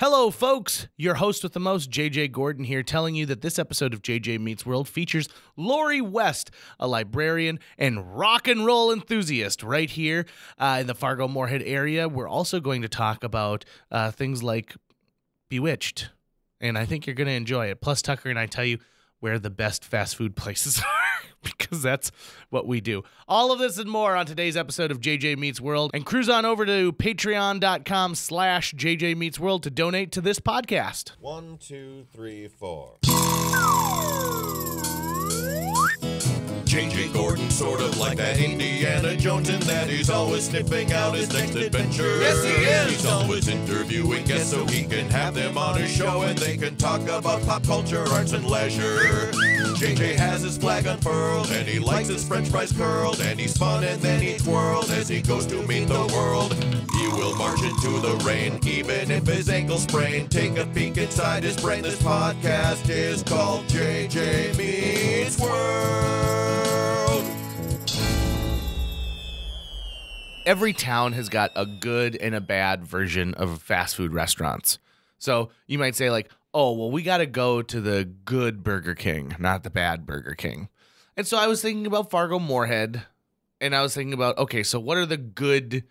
Hello, folks. Your host with the most, JJ Gordon here, telling you that this episode of JJ Meets World features Lori West, a librarian and rock and roll enthusiast right here in the Fargo-Moorhead area. We're also going to talk about things like Bewitched, and I think you're going to enjoy it. Plus, Tucker and I tell you where the best fast food places are. Because that's what we do. All of this and more on today's episode of JJ Meets World. And cruise on over to patreon.com/JJ Meets World to donate to this podcast. 1, 2, 3, 4. JJ Gordon, sort of like that Indiana Jones, in that he's always sniffing out his next adventure. Yes, he is. He's always interviewing guests so he can have them on his show and they can talk about pop culture, arts, and leisure. JJ has his flag unfurled and he likes his french fries curled, and he's fun and then he twirls as he goes to meet the world. He will march into the rain even if his ankle sprained. Take a peek inside his brain. This podcast is called JJ Meets World. Every town has got a good and a bad version of fast food restaurants. So you might say like, oh, well, we got to go to the good Burger King, not the bad Burger King. And so I was thinking about Fargo-Moorhead, and I was thinking about, okay, so what are the good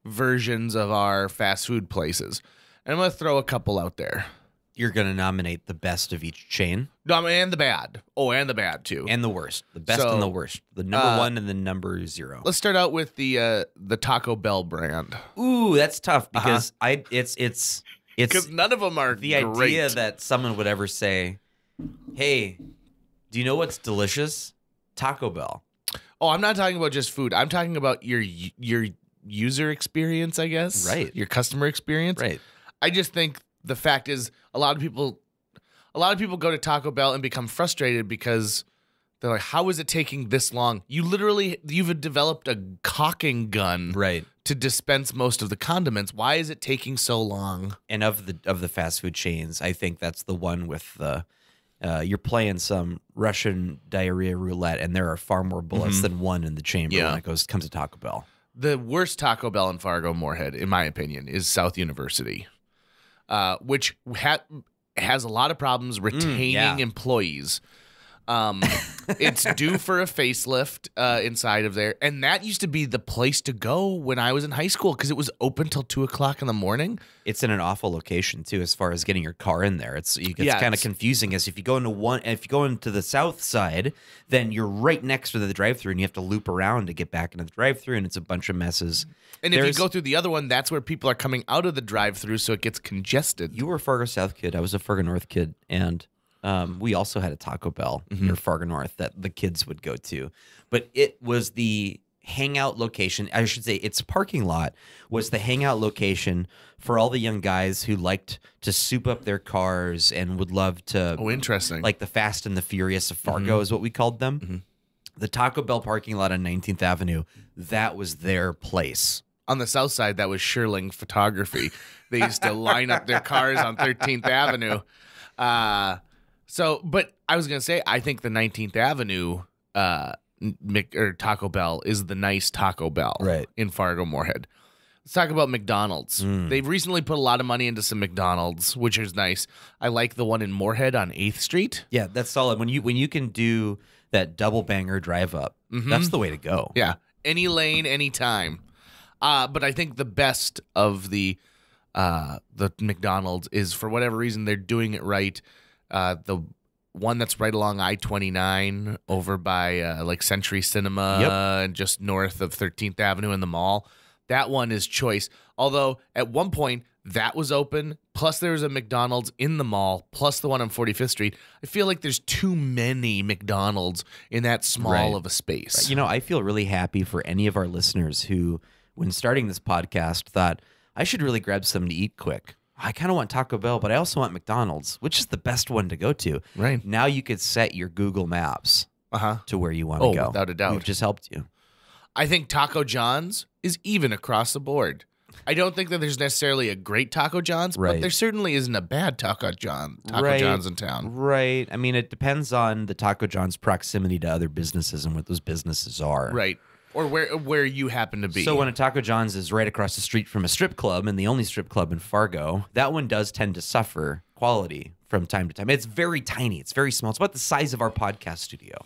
versions of our fast food places? And I'm going to throw a couple out there. You're going to nominate the best of each chain? No, and the bad. Oh, and the bad, too. And the worst. The best and the worst. The number one and the number 0. Let's start out with the Taco Bell brand. Ooh, that's tough because it's Because none of them are the great. idea that someone would ever say, hey, do you know what's delicious? Taco Bell. Oh, I'm not talking about just food. I'm talking about your user experience, I guess. Right. Your customer experience. Right. I just think the fact is a lot of people go to Taco Bell and become frustrated because they're like, how is it taking this long? You've developed a caulking gun Right. to dispense most of the condiments. Why is it taking so long? And of the fast food chains, I think that's the one with the you're playing some Russian diarrhea roulette, and there are far more bullets than one in the chamber when it comes to Taco Bell. The worst Taco Bell in Fargo-Moorhead, in my opinion, is South University, which has a lot of problems retaining employees. It's due for a facelift inside of there, and that used to be the place to go when I was in high school because it was open till 2:00 in the morning. It's in an awful location too, as far as getting your car in there. It's kind of confusing. As if you go into the south side, then you're right next to the drive-thru, and you have to loop around to get back into the drive-thru, and it's a bunch of messes. And if you go through the other one, that's where people are coming out of the drive-thru, so it gets congested. You were a Fargo South kid. I was a Fargo North kid, and we also had a Taco Bell near Fargo North that the kids would go to. But it was the hangout location. I should say its parking lot was the hangout location for all the young guys who liked to soup up their cars and would love to. Oh, interesting. Like the Fast and the Furious of Fargo is what we called them. The Taco Bell parking lot on 19th Avenue, that was their place. On the south side, that was Sherling Photography. They used to line up their cars on 13th Avenue. But I was going to say, I think the 19th Avenue Taco Bell is the nice Taco Bell in Fargo-Moorhead. Let's talk about McDonald's. They've recently put a lot of money into some McDonald's, which is nice. I like the one in Moorhead on 8th Street. Yeah, that's solid. When you can do that double banger drive up, that's the way to go. Yeah, any lane, any time. But I think the best of the McDonald's is, for whatever reason, they're doing it right. The one that's right along I-29 over by like Century Cinema and just north of 13th Avenue in the mall. That one is choice. Although at one point that was open, plus there was a McDonald's in the mall, plus the one on 45th Street. I feel like there's too many McDonald's in that small of a space. Right. You know, I feel really happy for any of our listeners who, when starting this podcast, thought, I should really grab something to eat quick. I kind of want Taco Bell, but I also want McDonald's. Which is the best one to go to? Right. Now you could set your Google Maps to where you want to go. Without a doubt. We've just helped you. I think Taco John's is even across the board. I don't think that there's necessarily a great Taco John's, but there certainly isn't a bad Taco John's in town. Right. I mean, it depends on the Taco John's proximity to other businesses and what those businesses are. Right. or where you happen to be. So when a Taco John's is right across the street from a strip club and the only strip club in Fargo, that one does tend to suffer quality from time to time. It's very tiny. It's very small. It's about the size of our podcast studio.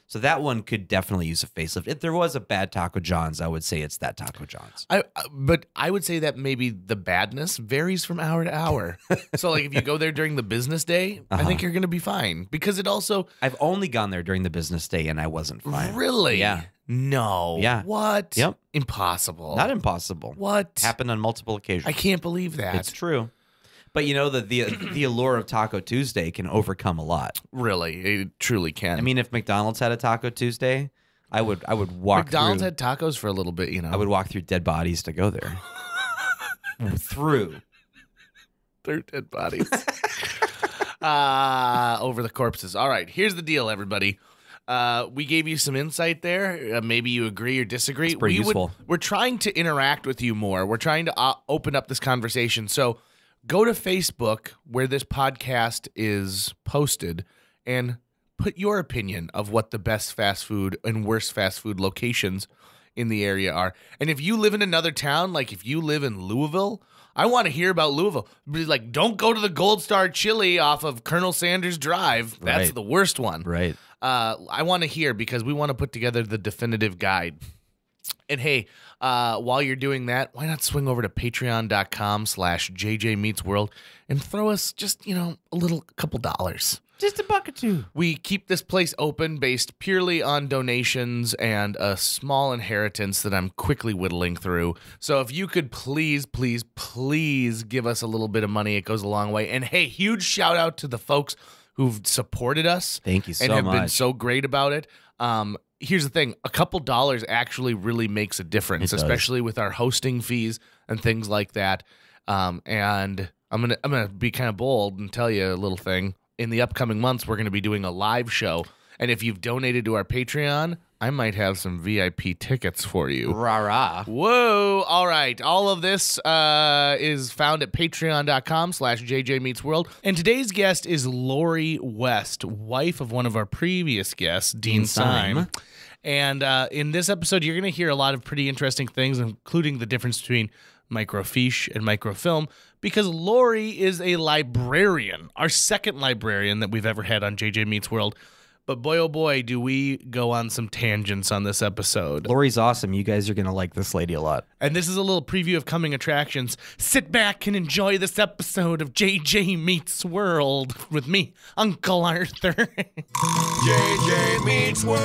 So that one could definitely use a facelift. If there was a bad Taco John's, I would say it's that Taco John's. But I would say that maybe the badness varies from hour to hour. So like if you go there during the business day, I think you're going to be fine because it also. I've only gone there during the business day and I wasn't fine. Really? Yeah. No. Yeah. What? Yep. Impossible. Not impossible. What? Happened on multiple occasions. I can't believe that. It's true. But you know the allure of Taco Tuesday can overcome a lot. Really, it truly can. I mean, if McDonald's had a Taco Tuesday, I would walk McDonald's through. had tacos for a little bit, you know. I would walk through dead bodies to go there. Through. They're dead bodies. Over the corpses. All right, here's the deal, everybody. We gave you some insight there. Maybe you agree or disagree. It's pretty useful. We're trying to interact with you more. We're trying to open up this conversation. So go to Facebook where this podcast is posted and put your opinion of what the best fast food and worst fast food locations in the area are. And if you live in another town, like if you live in Louisville, I want to hear about Louisville. Be like, don't go to the Gold Star Chili off of Colonel Sanders Drive. That's Right. the worst one. Right. I want to hear because we want to put together the definitive guide. And hey, while you're doing that, why not swing over to patreon.com/JJMeetsWorld and throw us just, a couple dollars. Just a buck or two. We keep this place open based purely on donations and a small inheritance that I'm quickly whittling through. So if you could please, please, please give us a little bit of money, it goes a long way. And hey, huge shout out to the folks who've supported us. Thank you so and have been much. so great about it. Here's the thing, a couple dollars actually really makes a difference, It does. especially with our hosting fees and things like that. And I'm gonna be kind of bold and tell you a little thing. In the upcoming months, we're gonna be doing a live show. And if you've donated to our Patreon, I might have some VIP tickets for you. Rah-rah. Whoa. All right. All of this is found at patreon.com/JJMeetsWorld. And today's guest is Lori West, wife of one of our previous guests, Dean Syme. And in this episode, you're going to hear a lot of pretty interesting things, including the difference between microfiche and microfilm, because Lori is a librarian, our second librarian that we've ever had on JJ Meets World. But boy, oh boy, do we go on some tangents on this episode. Lori's awesome. You guys are going to like this lady a lot. And this is a little preview of coming attractions. Sit back and enjoy this episode of JJ Meets World with me, Uncle Arthur. JJ Meets World.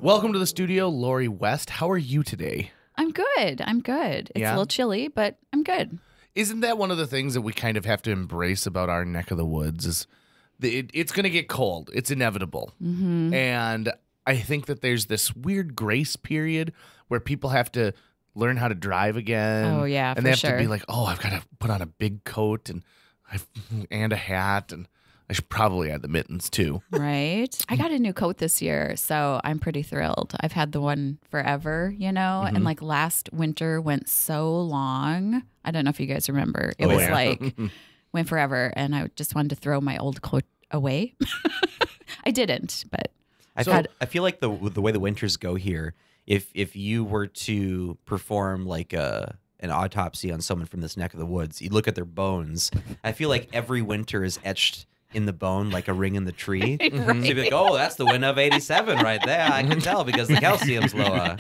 Welcome to the studio, Lori West. How are you today? I'm good. It's Yeah? a little chilly, but I'm good. Isn't that one of the things that we kind of have to embrace about our neck of the woods is it's going to get cold. It's inevitable. Mm-hmm. And I think that there's this weird grace period where people have to learn how to drive again. Oh, yeah, and for they have to sure. be like, oh, I've got to put on a big coat and a hat, and I should probably add the mittens too. Right? I got a new coat this year, so I'm pretty thrilled. I've had the one forever, Mm-hmm. and like last winter went so long. I don't know if you guys remember. It Oh, was yeah. like went forever, and I just wanted to throw my old coat away. I didn't, but I feel like the way the winters go here, if you were to perform like an autopsy on someone from this neck of the woods, you look at their bones. I feel like every winter is etched in the bone like a ring in the tree. So you'd be like, oh, that's the wind of 87 right there. I can tell because the calcium's lower.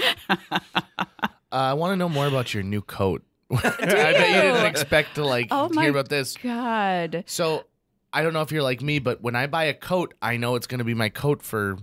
I want to know more about your new coat. I bet you didn't expect to Oh my hear about this. God. So I don't know if you're like me, but when I buy a coat, I know it's going to be my coat for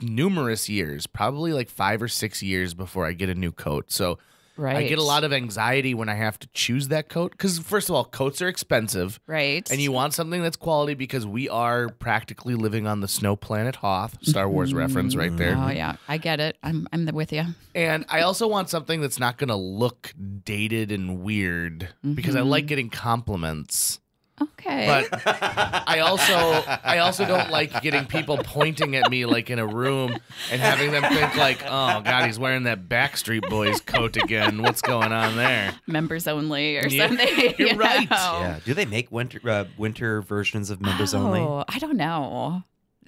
numerous years, probably like 5 or 6 years before I get a new coat. So Right. I get a lot of anxiety when I have to choose that coat because, first of all, coats are expensive. Right. And you want something that's quality because we are practically living on the snow planet Hoth. Star Wars reference right there. Oh yeah, I get it. I'm with you. And I also want something that's not going to look dated and weird because I like getting compliments. Okay. But I also don't like getting people pointing at me like in a room and having them think like, oh God, he's wearing that Backstreet Boys coat again. What's going on there? Members only or Yeah, something. you're right. Yeah. Do they make winter versions of members only? Oh, I don't know.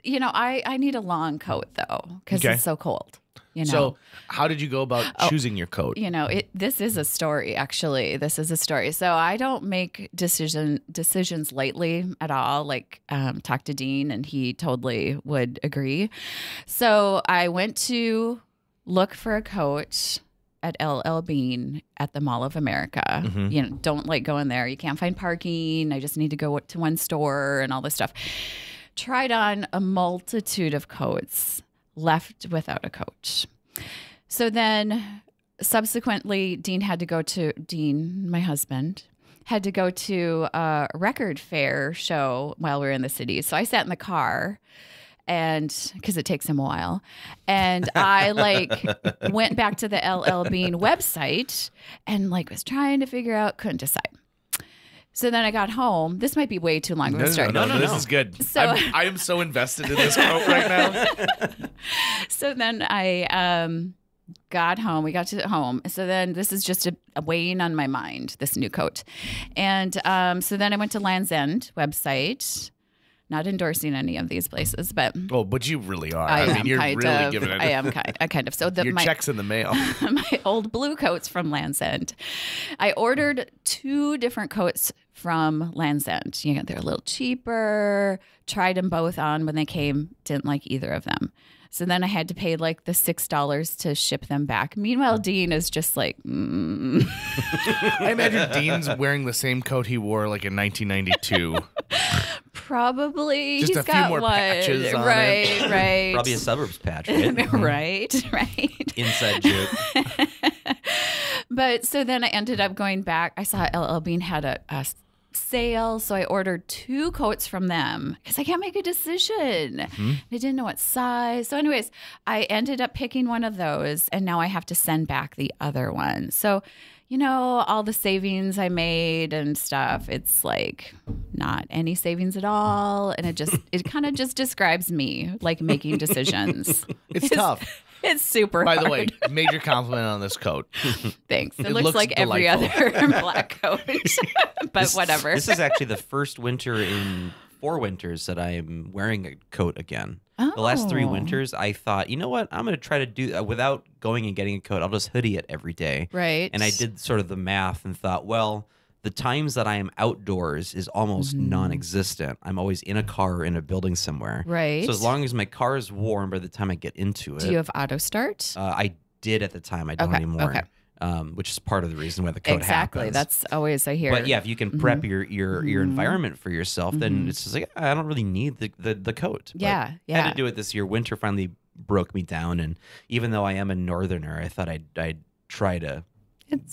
I need a long coat though because Okay. it's so cold. So how did you go about choosing your coat? This is a story, actually. This is a story. So I don't make decisions lightly at all. Like, talk to Dean, and he totally would agree. So I went to look for a coat at LL Bean at the Mall of America. Don't like going there. You can't find parking. I just need to go to one store and all this stuff. Tried on a multitude of coats. Left without a coat. So then subsequently, Dean, my husband, had to go to a record fair show while we were in the city. So I sat in the car and because it takes him a while. And I went back to the LL Bean website and was trying to figure out, couldn't decide. So then I got home. This might be way too long of a story. No, this is good. So I am so invested in this quote right now. So then I got home. We got to home. So then this is just a weighing on my mind, this new coat. And so then I went to Land's End website. Not endorsing any of these places, but but you really are. I mean, am you're kind really of. giving it. I am kind of. So your check's in the mail. My old blue coats from Land's End. I ordered 2 different coats from Land's End. They're a little cheaper. Tried them both on when they came. Didn't like either of them. So then I had to pay the $6 to ship them back. Meanwhile, Dean is just I imagine Dean's wearing the same coat he wore in 1992. Probably. Just He's a few got more one. patches on right, right. Probably a suburbs patch, right? right. Inside joke. But so then I ended up going back. I saw LL Bean had a sale, so I ordered 2 coats from them because I can't make a decision. I didn't know what size. So anyways, I ended up picking one of those, and now I have to send back the other one. So all the savings I made and stuff, it's not any savings at all. And it kind of just describes me making decisions. It's tough. It's super By hard. the way, major compliment on this coat. Thanks. It It looks looks like every delightful. other black coat, but whatever. This is actually the first winter in 4 winters that I am wearing a coat again. The last 3 Oh. winters, I thought, you know what? I'm going to try to do without going and getting a coat. I'll just hoodie it every day. Right. And I did sort of the math and thought, well, the times that I am outdoors is almost non-existent. I'm always in a car or in a building somewhere. Right. So as long as my car is warm by the time I get into it. Do you have auto start? I did at the time. I don't Okay, anymore. okay. Which is part of the reason why the coat Exactly. happens. That's always I hear. But yeah, if you can prep your environment for yourself, then it's just I don't really need the coat. But Yeah, I yeah. had to do it this year. Winter finally broke me down, and even though I am a northerner, I thought I'd try to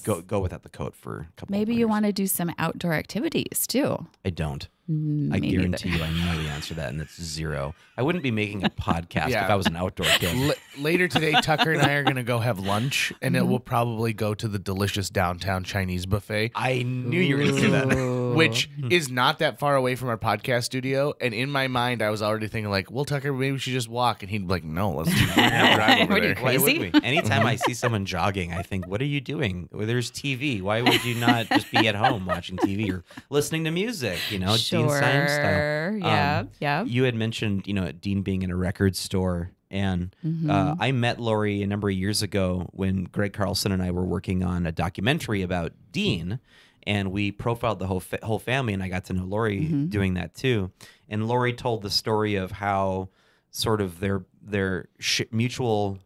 go without the coat for a couple. Maybe of you winters. want to do some outdoor activities too. I don't. I Me guarantee neither. you, I know the answer to that, and it's 0. I wouldn't be making a podcast Yeah. if I was an outdoor kid. Later today, Tucker and I are going to go have lunch, and it will probably go to the delicious downtown Chinese buffet, I knew you were going to say that. which is not that far away from our podcast studio. And in my mind, I was already thinking, well, Tucker, maybe we should just walk. And he'd be like, no, let's drive over What are you, there. Why would Crazy? we? Anytime I see someone jogging, I think, what are you doing? Well, there's TV. Why would you not just be at home watching TV or listening to music? Dean Stein style. Yeah. You had mentioned, Dean being in a record store. And I met Lori a number of years ago when Greg Carlson and I were working on a documentary about Dean. And we profiled the whole family, and I got to know Lori doing that too. And Lori told the story of how sort of their mutual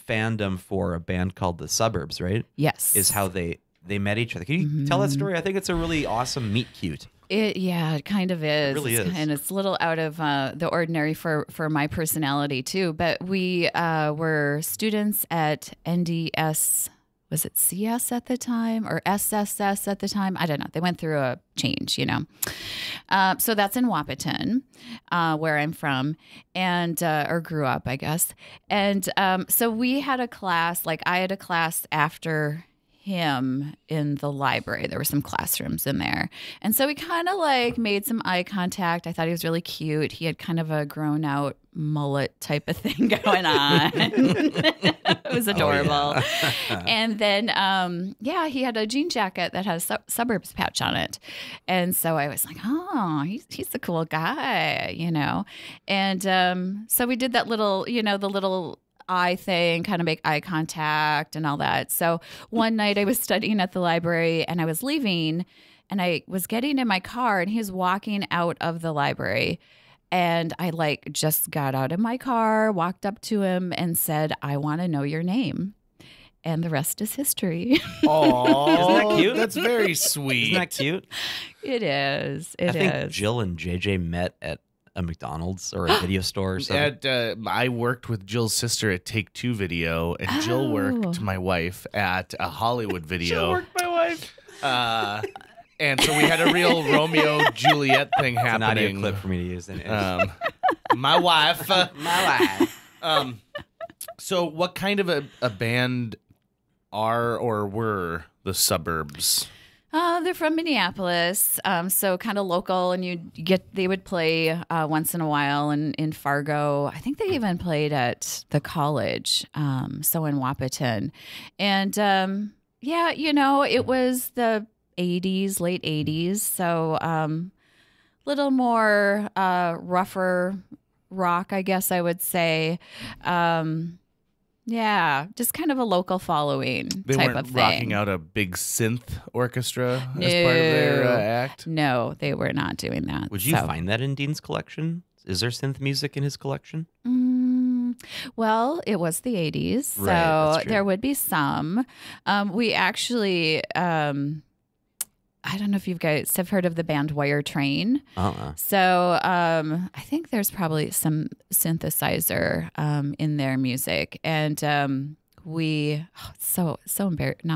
fandom for a band called The Suburbs, right? Yes. Is how they met each other. Can you tell that story? I think it's a really awesome meet cute. It kind of is. It really is. And it's a little out of the ordinary for my personality too. But we were students at NDS. Was it CS at the time or SSS at the time? I don't know. They went through a change, So that's in Wahpeton, where I'm from, and or grew up, I guess. And so we had a class. I had a class after him in the library. There were some classrooms in there. And so we kind of like made some eye contact. I thought he was really cute. He had kind of a grown out mullet type of thing going on. It was adorable. And then, he had a jean jacket that had a suburbs patch on it. And so I was like, oh, he's a cool guy, you know? And so we did that little, the little eye thing, kind of make eye contact and all that. So one night I was studying at the library and I was leaving and I was getting in my car and he was walking out of the library. And I just got out of my car, walked up to him and said, I want to know your name. And the rest is history. Oh, Isn't that cute? That's very sweet. Isn't that cute? It is. I think Jill and JJ met at a McDonald's or a video store or something. I worked with Jill's sister at Take Two Video, and Jill worked my wife at a Hollywood Video. Jill worked my wife. And so we had a real Romeo Juliet thing It's an audio happening. clip for me to use. My wife. My wife. So what kind of a band are or were the Suburbs? They're from Minneapolis, so kind of local, and they would play once in a while in Fargo. I think they even played at the college, so in Wahpeton. And it was the 80s, late 80s, so little more rougher rock, I guess I would say. Yeah, just kind of a local following They type weren't of thing. rocking out a big synth orchestra as part of their act? No, they were not doing that. Would you so. find that in Dean's collection? Is there synth music in his collection? Well, it was the 80s, so Right, that's true. there would be some. We actually, I don't know if you guys have heard of the band Wire Train. So I think there's probably some synthesizer in their music. And not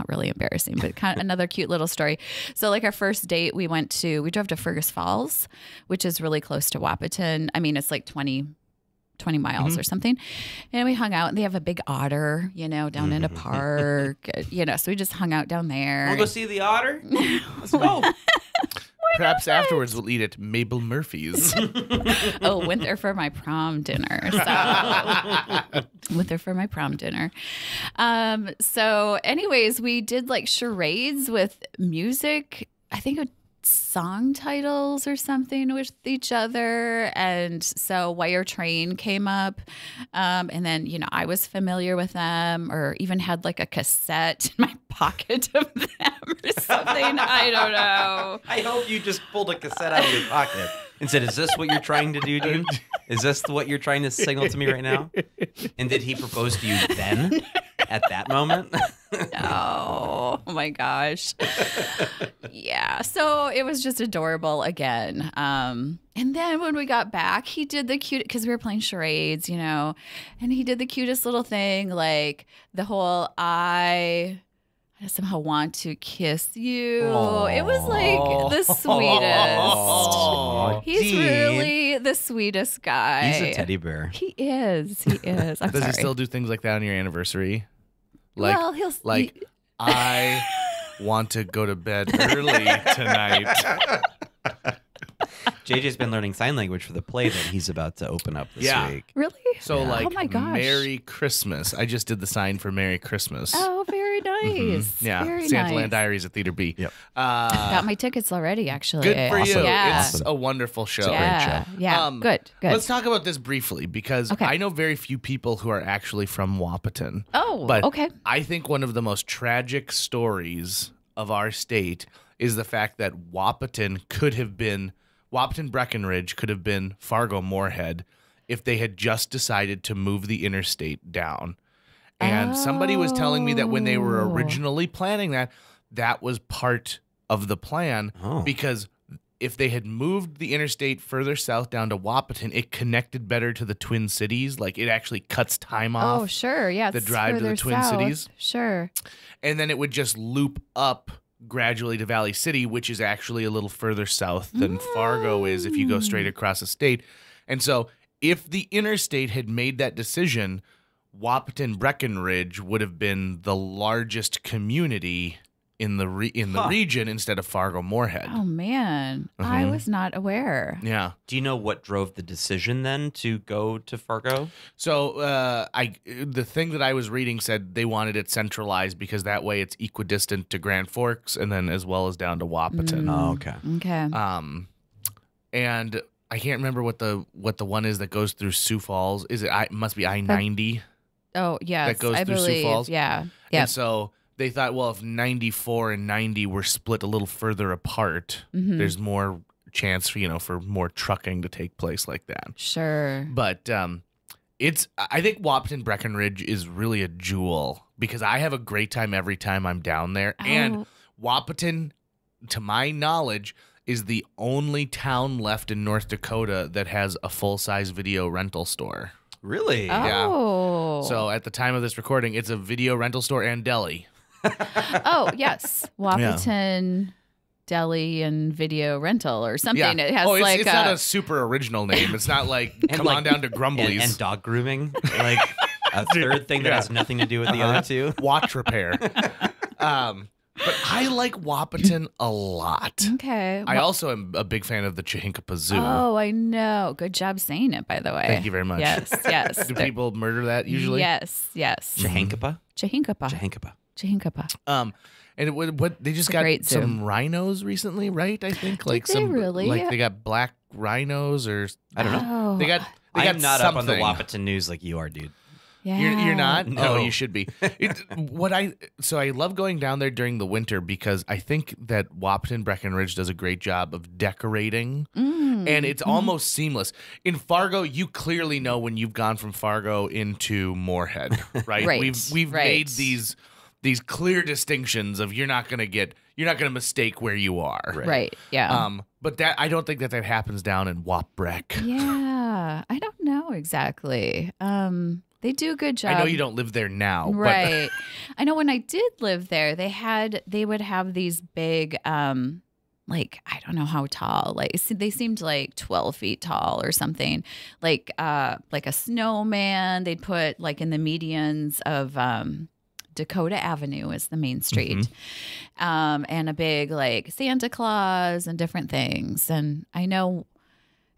really embarrassing, but kind of another cute little story. So like our first date, we drove to Fergus Falls, which is really close to Wahpeton. I mean, it's like 20 miles or something. And we hung out and they have a big otter, down in a park, so we just hung out down there. We'll go see the otter? Let's go. Perhaps afterwards we'll eat at Mabel Murphy's. Went there for my prom dinner. So anyways, we did like charades with music. I think song titles or something with each other, and so Wire Train came up, and then I was familiar with them, or even had like a cassette in my pocket of them or something. I don't know. I hope you just pulled a cassette out of your pocket and said, "Is this what you're trying to do, dude? Is this what you're trying to signal to me right now?" And did he propose to you then, at that moment? Oh my gosh. Yeah. So it was just adorable again. And then when we got back, he did the cute, because we were playing charades, and he did the cutest little thing, like the whole I somehow want to kiss you. Aww. It was like the sweetest. Aww, He's Dean. really the sweetest guy. He's a teddy bear. He is. I'm Does sorry. he still do things like that on your anniversary? I want to go to bed early tonight. JJ's been learning sign language for the play that he's about to open up this week. Really? So oh my gosh. Merry Christmas. I just did the sign for Merry Christmas. Oh, very nice. Yeah, Very Santaland nice. Diaries at Theater B. Yep. Got my tickets already, actually. Good for you. Yeah. It's a wonderful show. Yeah. Yeah. Good. Let's talk about this briefly, because Okay. I know very few people who are actually from Wahpeton. Oh, But okay. I think one of the most tragic stories of our state is the fact that Wahpeton Breckenridge could have been Fargo Moorhead if they had just decided to move the interstate down. And somebody was telling me that when they were originally planning that was part of the plan, because if they had moved the interstate further south down to Wahpeton, it connected better to the Twin Cities. Like, it actually cuts time off. Oh, sure. Yeah. the it's drive to the further Twin south. Cities. Sure. And then it would just loop up gradually to Valley City, which is actually a little further south than Fargo is if you go straight across the state. And so if the interstate had made that decision, Wahpeton Breckenridge would have been the largest community in the region instead of Fargo Moorhead. Oh man, I was not aware. Yeah. Do you know what drove the decision then to go to Fargo? So the thing that I was reading said they wanted it centralized because that way it's equidistant to Grand Forks and then as well as down to Wahpeton. Oh, okay. Okay. And I can't remember what the one is that goes through Sioux Falls. Is it? It must be I-90. Oh yes, that goes I through Sioux believe. Falls? Yeah. Yeah. And so they thought, well, if 94 and 90 were split a little further apart, there's more chance for, for more trucking to take place like that. Sure. But I think Wahpeton Breckenridge is really a jewel because I have a great time every time I'm down there. And Wahpeton, to my knowledge, is the only town left in North Dakota that has a full-size video rental store. Really? Oh. So at the time of this recording, it's a video rental store and deli. Oh yes, Wahpeton Deli and Video Rental or something. It has it's not a super original name. It's not like come on down to Grumbly's. And dog grooming, like a third thing that has nothing to do with the other two. Watch repair. But I like Wahpeton a lot. Okay. I also am a big fan of the Chihinkapa Zoo. Oh, I know. Good job saying it, by the way. Thank you very much. Yes, yes. Do people murder that usually? Yes, yes. Chihinkapa? Chihinkapa. And what they just It's a got great zoo. some rhinos recently, right? I think like they some really? like they got black rhinos or I don't know. Oh, they got I'm not something. up on the Wahpeton news like you are, dude. yeah. You're not? No. Oh, you should be. So I love going down there during the winter because I think that Wahpeton Breckenridge does a great job of decorating, and it's almost seamless. In Fargo, you clearly know when you've gone from Fargo into Moorhead, right? Right, We've right. made these clear distinctions of you're not gonna mistake where you are. Right. Yeah. But that I don't think that happens down in Wapbrek. Yeah. I don't know exactly. They do a good job. I know you don't live there now, Right. I know when I did live there, they would have these big, like, I don't know how tall, like they seemed like 12 feet tall or something, like a snowman. They'd put like in the medians of, Dakota Avenue is the main street, and a big like Santa Claus and different things. And I know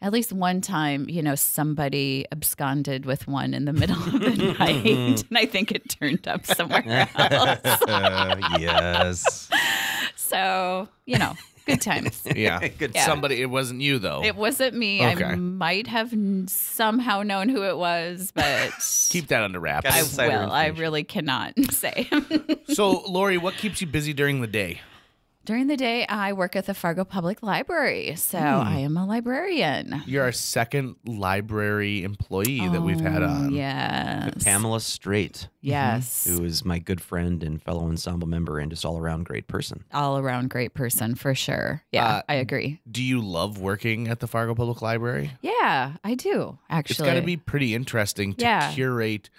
at least one time, somebody absconded with one in the middle of the night, and I think it turned up somewhere else. Yes. So, good times. Yeah. Good. Yeah. Somebody. It wasn't you though. It wasn't me. Okay. I might have somehow known who it was, but Keep that under wraps. Got I insider will. I information. really cannot say. So, Lori, what keeps you busy during the day? During the day, I work at the Fargo Public Library, so I am a librarian. You're our second library employee that we've had on. Yes. Pamela Strait, Yes. who is my good friend and fellow ensemble member and just all around great person. All around great person for sure. Yeah, I agree. Do you love working at the Fargo Public Library? Yeah, I do actually. It's got to be pretty interesting to Yeah. curate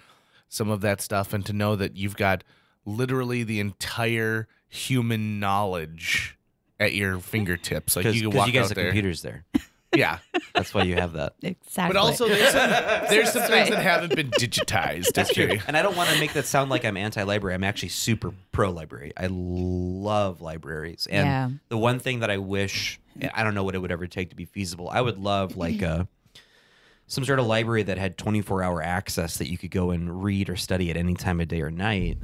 some of that stuff and to know that you've got literally the entire human knowledge at your fingertips. Like you can walk you guys out have there. computers there. Yeah. That's why you have that. Exactly. But also there's some things right. that haven't been digitized. Okay. And I don't want to make that sound like I'm anti-library. I'm actually super pro-library. I love libraries. And Yeah. the one thing that I wish, I don't know what it would ever take to be feasible. I would love like some sort of library that had 24-hour access that you could go and read or study at any time of day or night.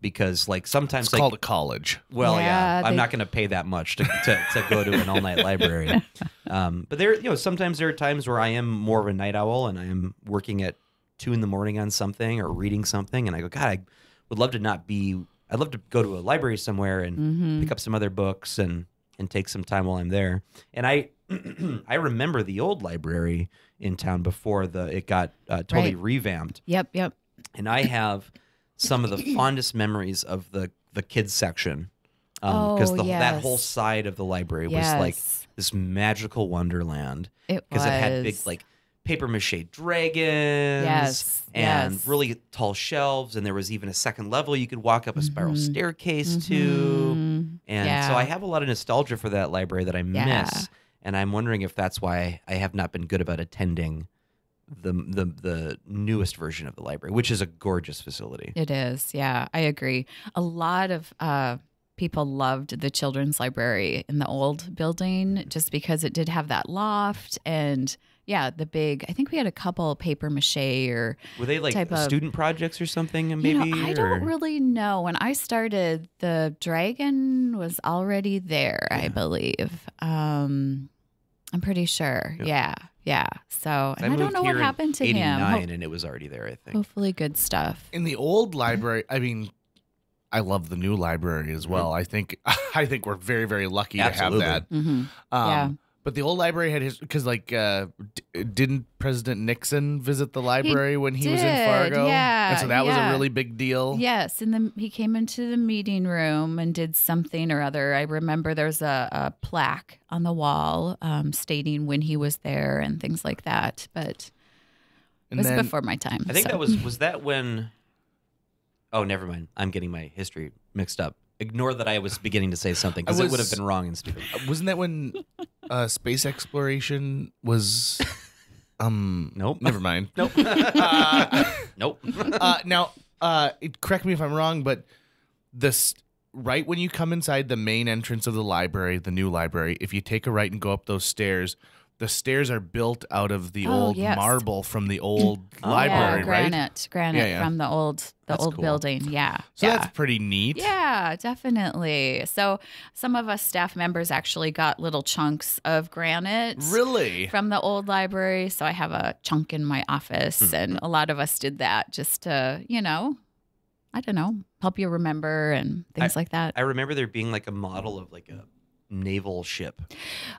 Because like sometimes It's called a college. well, Yeah, I'm they- not going to pay that much to go to an all-night library. But there, sometimes there are times where I am more of a night owl and I am working at 2 a.m. on something or reading something, and I go, God, I would love to not be. I'd love to go to a library somewhere and pick up some other books and take some time while I'm there. And I I remember the old library in town before it got totally Right. revamped, Yep. and I have some of the fondest memories of the kids section because that yes. whole side of the library was Yes. like this magical wonderland It because it had big was. like paper mache dragons Yes, and yes. really tall shelves, and there was even a second level you could walk up a spiral staircase to, and so Yeah. I have a lot of nostalgia for that library that I Yeah. miss, and I'm wondering if that's why I have not been good about attending the newest version of the library, which is a gorgeous facility. It is. Yeah, I agree. A lot of people loved the children's library in the old building just because it did have that loft and the big, I think we had a couple paper mache or Were they like type of student projects or something? And maybe I don't really know. When I started, the dragon was already there, I believe. I'm pretty sure. Yeah. So, and I don't know what happened to him. 89 and it was already there, I think. Hopefully good stuff. In the old library, I mean, I love the new library as well. I think we're very, very lucky Absolutely. to have that. Mm-hmm. Yeah. But the old library had because didn't President Nixon visit the library when he was in did, Fargo? yeah, And so that was a yeah. really big deal. Yes, and he came into the meeting room and did something or other. I remember there's a plaque on the wall stating when he was there and things like that. But it And was then- before my time. I think so. that was that when. Oh, never mind. I'm getting my history mixed up. Ignore that I was beginning to say something because it would have been wrong and stupid. Wasn't that when space exploration was? Nope. Never mind. Nope. Nope. Now, correct me if I'm wrong, but right when you come inside the main entrance of the library, the new library, if you take a right and go up those stairs, the stairs are built out of the old yes. marble from the old library, right? Granite Yeah. from the old That's cool. building. Yeah. So yeah. that's pretty neat. Yeah, definitely. So some of us staff members actually got little chunks of granite Really? from the old library. So I have a chunk in my office, and a lot of us did that just to, I don't know, help you remember and things like that. I remember there being like a model of like a naval ship.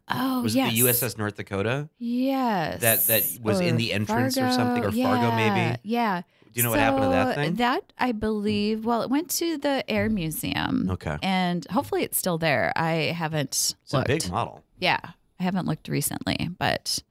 Oh, Was yes. it the USS North Dakota? Yes. That was in the entrance or something, or yeah, Fargo maybe? Yeah. Do you know what happened to that thing? That, I believe, it went to the Air Museum. Okay. And hopefully it's still there. I haven't It's looked. a big model. Yeah. I haven't looked recently, but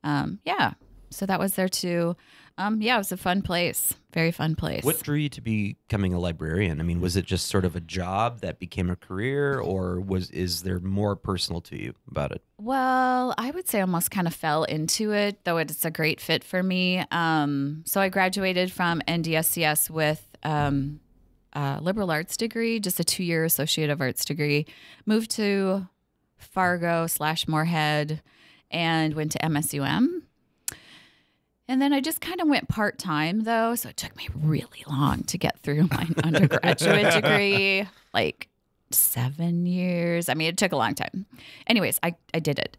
yeah. So that was there too. Yeah, it was a fun place. Very fun place. What drew you to becoming a librarian? I mean, was it just sort of a job that became a career, or is there more personal to you about it? Well, I would say almost kind of fell into it, though it's a great fit for me. So I graduated from NDSCS with a liberal arts degree, just a 2-year Associate of Arts degree. Moved to Fargo/Moorhead and went to MSUM. And then I just kind of went part-time, though, so it took me really long to get through my undergraduate degree, like 7 years. I mean, it took a long time. Anyways, I did it.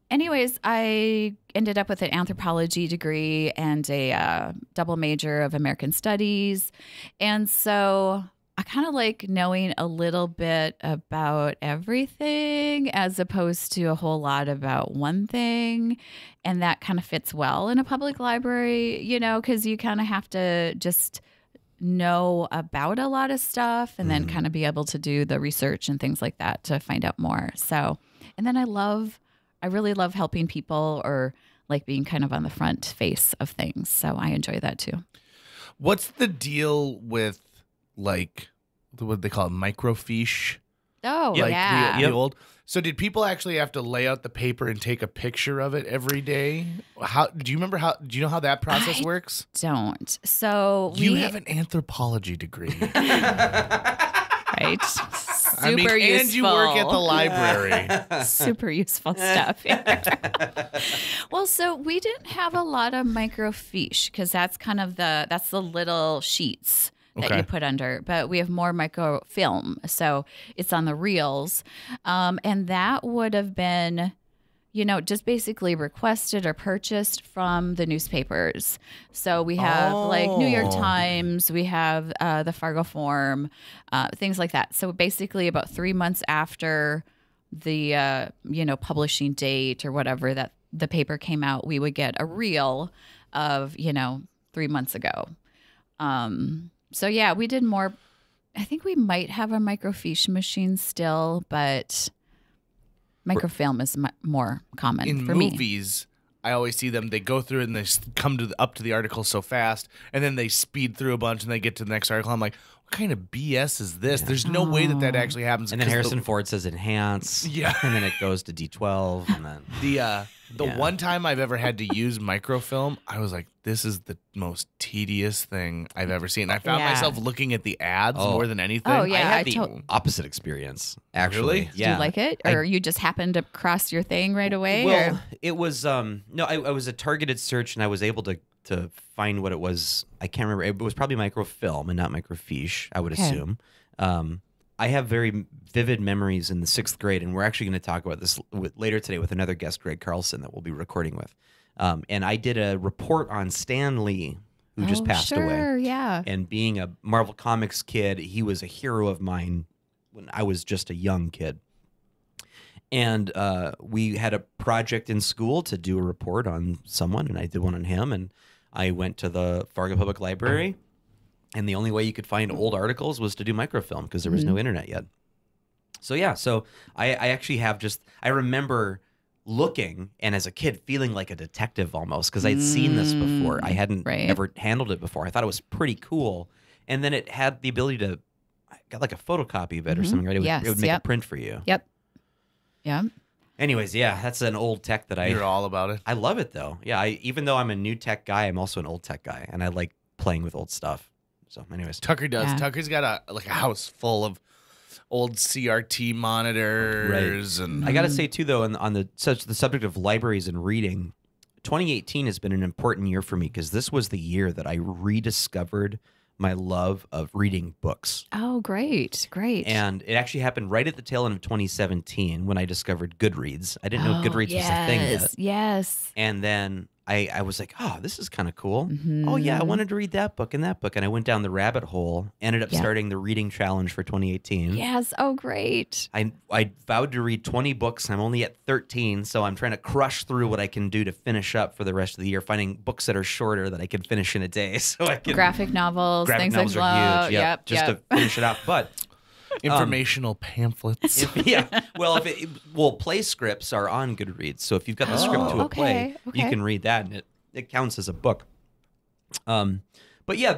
Anyways, I ended up with an anthropology degree and a double major of American Studies. And so I kind of like knowing a little bit about everything as opposed to a whole lot about one thing. And that kind of fits well in a public library, because you kind of have to just know about a lot of stuff and then kind of be able to do the research and things like that to find out more. So, and then I really love helping people or like being kind of on the front face of things. So I enjoy that too. What's the deal with like what they call it, microfiche? Oh, Like yeah. the old. So did people actually have to lay out the paper and take a picture of it every day? Do you know how that process works? Don't. So You have an anthropology degree. right? Super I mean, useful. and you work at the library. Super useful stuff here. Well, so we didn't have a lot of microfiche because that's kind of that's the little sheets that Okay. you put under, but we have more microfilm. So it's on the reels. And that would have been, just basically requested or purchased from the newspapers. So we have like New York Oh. Times, we have the Fargo Forum, things like that. So basically about 3 months after the, publishing date or whatever that the paper came out, we would get a reel of, 3 months ago. So yeah, we did more. I think we might have a microfiche machine still, but microfilm is more common In for me. movies, I always see them. They go through it and they come up to the article so fast, and then they speed through a bunch and they get to the next article. I'm like, what kind of BS is this? There's no way that actually happens. And then 'cause Harrison Ford says enhance. Yeah. And then it goes to D12. And then The one time I've ever had to use microfilm, I was like, this is the most tedious thing I've ever seen. I found myself looking at the ads more than anything. Oh, yeah. I had the opposite experience, actually. Really? Yeah. Do you like it? Or you just happened to cross your thing right away? Well, or? it was no, I was a targeted search, and I was able to find what it was. I can't remember. It was probably microfilm and not microfiche, I would assume. I have very vivid memories in the 6th grade, and we're actually going to talk about this later today with another guest, Greg Carlson, that we'll be recording with. And I did a report on Stan Lee, who just passed away. Yeah. And being a Marvel Comics kid, he was a hero of mine when I was just a young kid. And we had a project in school to do a report on someone, and I did one on him. And I went to the Fargo Public Library, and the only way you could find old articles was to do microfilm because there was no internet yet. So yeah, I actually have I remember looking and as a kid feeling like a detective almost because I'd seen this before. I hadn't ever handled it before. I thought it was pretty cool. And then it had the ability to, I got like a photocopy of it or something, right? It would make a print for you. Yep. Yeah. Anyways, yeah, that's an old tech that You're all about it. I love it though. Yeah, even though I'm a new tech guy, I'm also an old tech guy, and I like playing with old stuff. So, anyways, Tucker does. Yeah. Tucker's got a house full of old CRT monitors, and I got to say too, though, on the subject of libraries and reading, 2018 has been an important year for me because this was the year that I rediscovered my love of reading books. Oh, great. And it actually happened right at the tail end of 2017 when I discovered Goodreads. I didn't know Goodreads was a thing yet. Yes. And then I was like, oh, this is kind of cool. Oh, yeah, I wanted to read that book and that book. And I went down the rabbit hole, ended up starting the reading challenge for 2018. Yes. Oh, great. I vowed to read 20 books, and I'm only at 13, so I'm trying to crush through what I can do to finish up for the rest of the year, finding books that are shorter that I can finish in a day. So I can Graphic novels, graphic things novels like are that. huge. Yep, just to finish it out. But informational pamphlets. play scripts are on Goodreads. So if you've got the script to a play, you can read that, and it counts as a book. But yeah,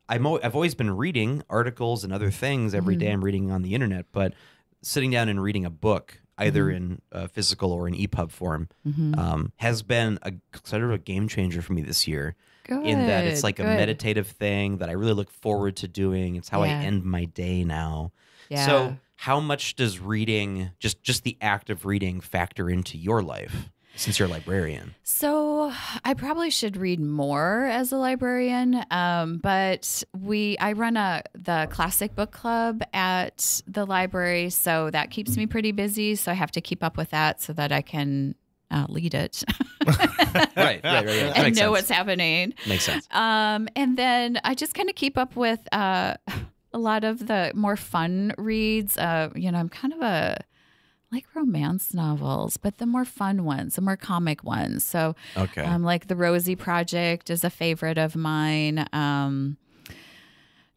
I've always been reading articles and other things every day. I'm reading on the internet, but sitting down and reading a book, either in physical or in EPUB form, has been a sort of a game changer for me this year. Good, in that it's like a meditative thing that I really look forward to doing. It's how I end my day now. Yeah. So how much does reading, just the act of reading, factor into your life since you're a librarian? So I probably should read more as a librarian, but I run the classic book club at the library, so that keeps me pretty busy. So I have to keep up with that so that I can lead it. Right. And know what's happening. Makes sense. And then I just kind of keep up with a lot of the more fun reads. I'm kind of like romance novels, but the more fun ones, the more comic ones. So, like The Rosie Project is a favorite of mine. Are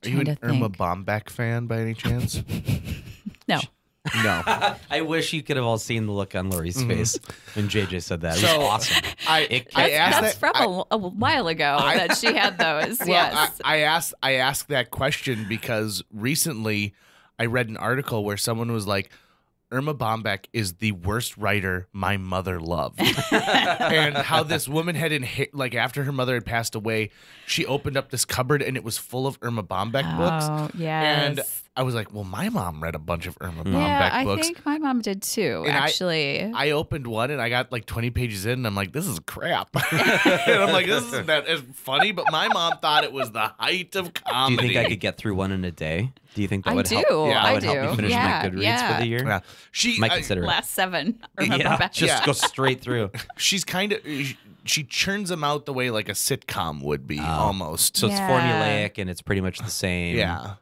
you an Irma Bombeck fan by any chance? No. No. I wish you could have all seen the look on Lori's face when JJ said that. It was awesome. That's from a while ago that she had those. Well, yes. I asked that question because recently I read an article where someone was like, Irma Bombeck is the worst writer my mother loved. And how this woman had, after her mother had passed away, she opened up this cupboard and it was full of Irma Bombeck books. Oh, yes. And I was like, well, my mom read a bunch of Irma Bombeck books. I think my mom did too, and actually. I opened one and I got like 20 pages in and I'm like, this is crap. And I'm like, this isn't that as funny, but my mom thought it was the height of comedy. Do you think I could get through one in a day? Do you think that would help? Yeah, that would help me finish my Goodreads for the year? Yeah. Might consider it. Last 7 Irma Bombeck. Just go straight through. She's kind of... She churns them out the way like a sitcom would be, almost. So it's formulaic and it's pretty much the same. Yeah.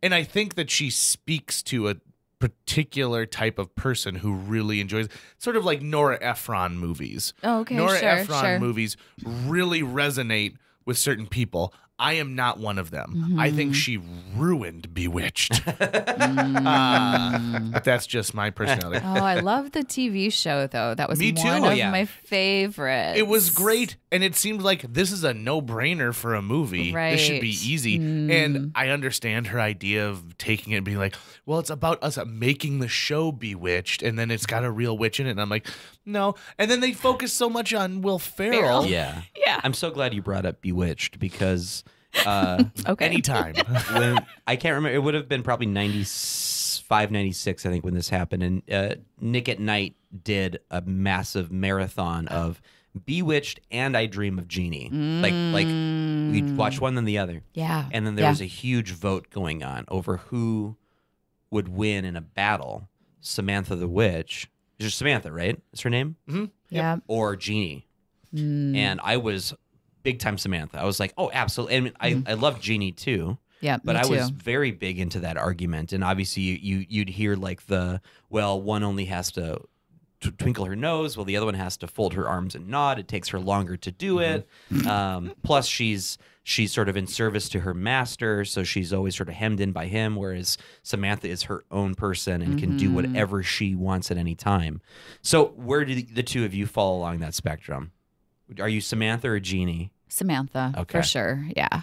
And I think that she speaks to a particular type of person who really enjoys, sort of like Nora Ephron movies. Oh, okay, Nora sure, Ephron movies really resonate with certain people. I am not one of them. I think she ruined Bewitched. But that's just my personality. Oh, I love the TV show, though. That was Me too. one of my favorites. It was great. And it seemed like this is a no-brainer for a movie. This should be Right. easy. And I understand her idea of taking it and being like, well, it's about us making the show Bewitched, and then it's got a real witch in it. And I'm like, no. And then they focus so much on Will Ferrell. Yeah. Yeah. I'm so glad you brought up Bewitched because Okay. Anytime. when I can't remember, it would have been probably 95, 96, I think, when this happened. And Nick at Night did a massive marathon of Bewitched and I Dream of Jeannie. Like we watched one then the other. Yeah. And then there was a huge vote going on over who would win in a battle. Samantha the Witch. It's just Samantha, right? Is her name? Yeah. Or Jeannie. And I was big time Samantha. I was like, oh, absolutely. I mean, I love Jeannie too. Yeah. But me I too. was very big into that argument. And obviously you'd hear like one only has to twinkle her nose, while the other one has to fold her arms and nod. It takes her longer to do it. Plus she's sort of in service to her master, so she's always sort of hemmed in by him, whereas Samantha is her own person and can do whatever she wants at any time. So where do the two of you fall along that spectrum? Are you Samantha or Jeannie? Samantha, Okay. for sure. Yeah.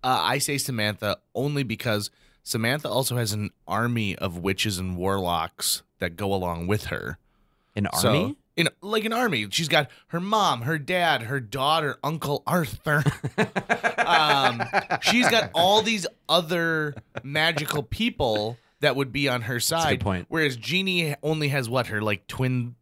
I say Samantha only because Samantha also has an army of witches and warlocks that go along with her. An army? So, like an army. She's got her mom, her dad, her daughter, Uncle Arthur. She's got all these other magical people that would be on her side. a good point. Whereas Jeannie only has her like twin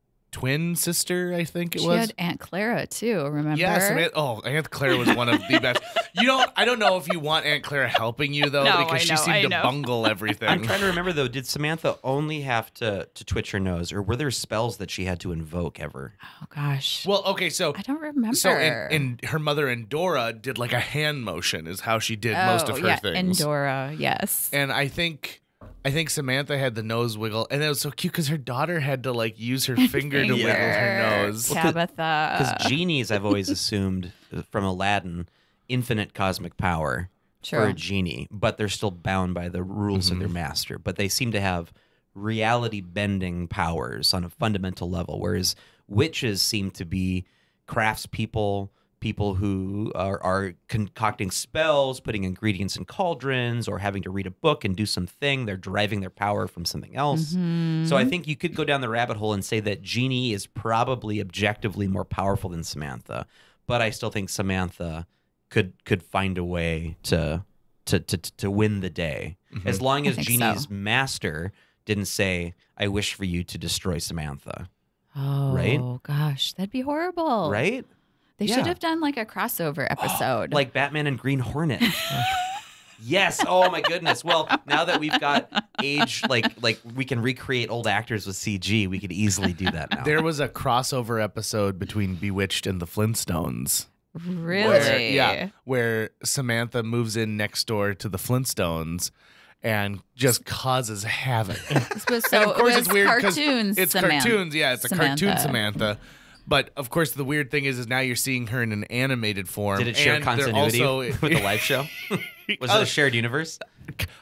sister, I think it She was. had Aunt Clara too, remember? Yes, Aunt Clara was one of the best. I don't know if you want Aunt Clara helping you though, No, because I she know, seemed I to know. bungle everything. I'm trying to remember though, did Samantha only have to twitch her nose, or were there spells that she had to invoke ever? Oh gosh. Well, okay, so I don't remember. So and her mother Endora did like a hand motion is how she did most of her things. Endora, yes. And I think Samantha had the nose wiggle, and it was so cute because her daughter had to like use her finger to wiggle her nose. Tabitha. Because genies, I've always assumed from Aladdin, infinite cosmic power for a True. genie, but they're still bound by the rules of their master. But they seem to have reality bending powers on a fundamental level, whereas witches seem to be craftspeople, people who are concocting spells, putting ingredients in cauldrons, or having to read a book and do something. They're deriving their power from something else. So I think you could go down the rabbit hole and say that Jeannie is probably objectively more powerful than Samantha, but I still think Samantha could find a way to win the day, as long as think Jeannie's so. master didn't say, "I wish for you to destroy Samantha." Oh, right? gosh, that'd be horrible. Right? They Yeah. should have done like a crossover episode. Like Batman and Green Hornet. Yes. Oh my goodness. Well, now that we've got age, like we can recreate old actors with CG, we could easily do that now. There was a crossover episode between Bewitched and the Flintstones. really? Where Samantha moves in next door to the Flintstones and just causes havoc. This was And of course it it's was weird because cartoons. it's Samantha. cartoons. Yeah, it's a cartoon Samantha. But of course, the weird thing is now you're seeing her in an animated form. Did it share and they're continuity also- with the live show? Was it a shared universe?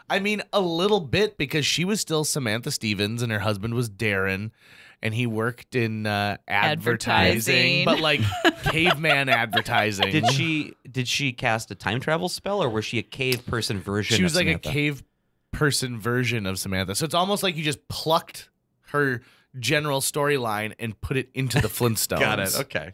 I mean, a little bit because she was still Samantha Stevens and her husband was Darren, and he worked in advertising, Advertising. but like caveman advertising. Did she cast a time travel spell, or was she a cave person version? She was of like Samantha? a cave person version of Samantha. So it's almost like you just plucked her general storyline and put it into the Flintstones. Got it. Okay.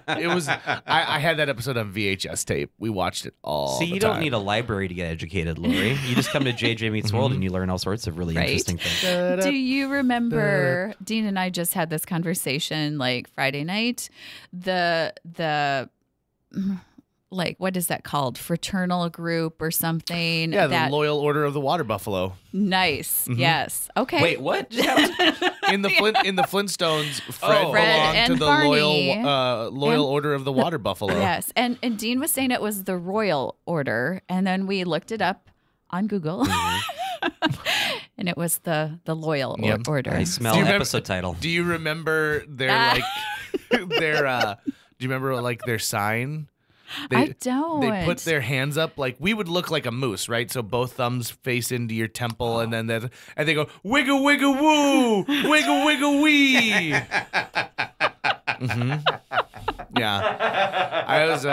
It was. I had that episode on VHS tape. We watched it all. See, the you don't time. need a library to get educated, Lori. You just come to JJ Meets World and you learn all sorts of really Right. interesting things. Do you remember Dean and I just had this conversation like Friday night? The like what is that called? Fraternal group or something? Yeah, that the Loyal Order of the Water Buffalo. nice. Yes. Okay. Wait, what? just happened? In the Flintstones, Fred Fred belonged and to the Barney. Loyal Order of the Water Buffalo. Yes. And Dean was saying it was the Royal Order, and then we looked it up on Google. And it was the Loyal Yep. Order. I smell Do you remember- episode title. Do you remember their like their do you remember like their sign? I don't. They put their hands up like we would look like a moose, right? So both thumbs face into your temple, and then and they go wiggle wiggle woo, wiggle wiggle wee. Yeah. I was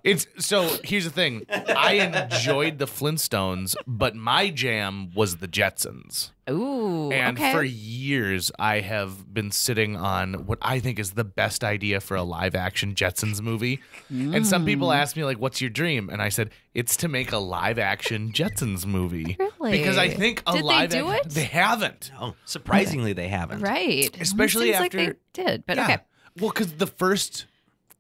it's so here's the thing. I enjoyed the Flintstones, but my jam was the Jetsons. Ooh, And okay. for years I have been sitting on what I think is the best idea for a live action Jetsons movie. And some people ask me like, what's your dream? And I said, it's to make a live action Jetsons movie. Really? Because I think a Did they live do it? They haven't. Oh, surprisingly, they haven't. Right. Especially Seems after- like they did, but Yeah. okay. Well, because the first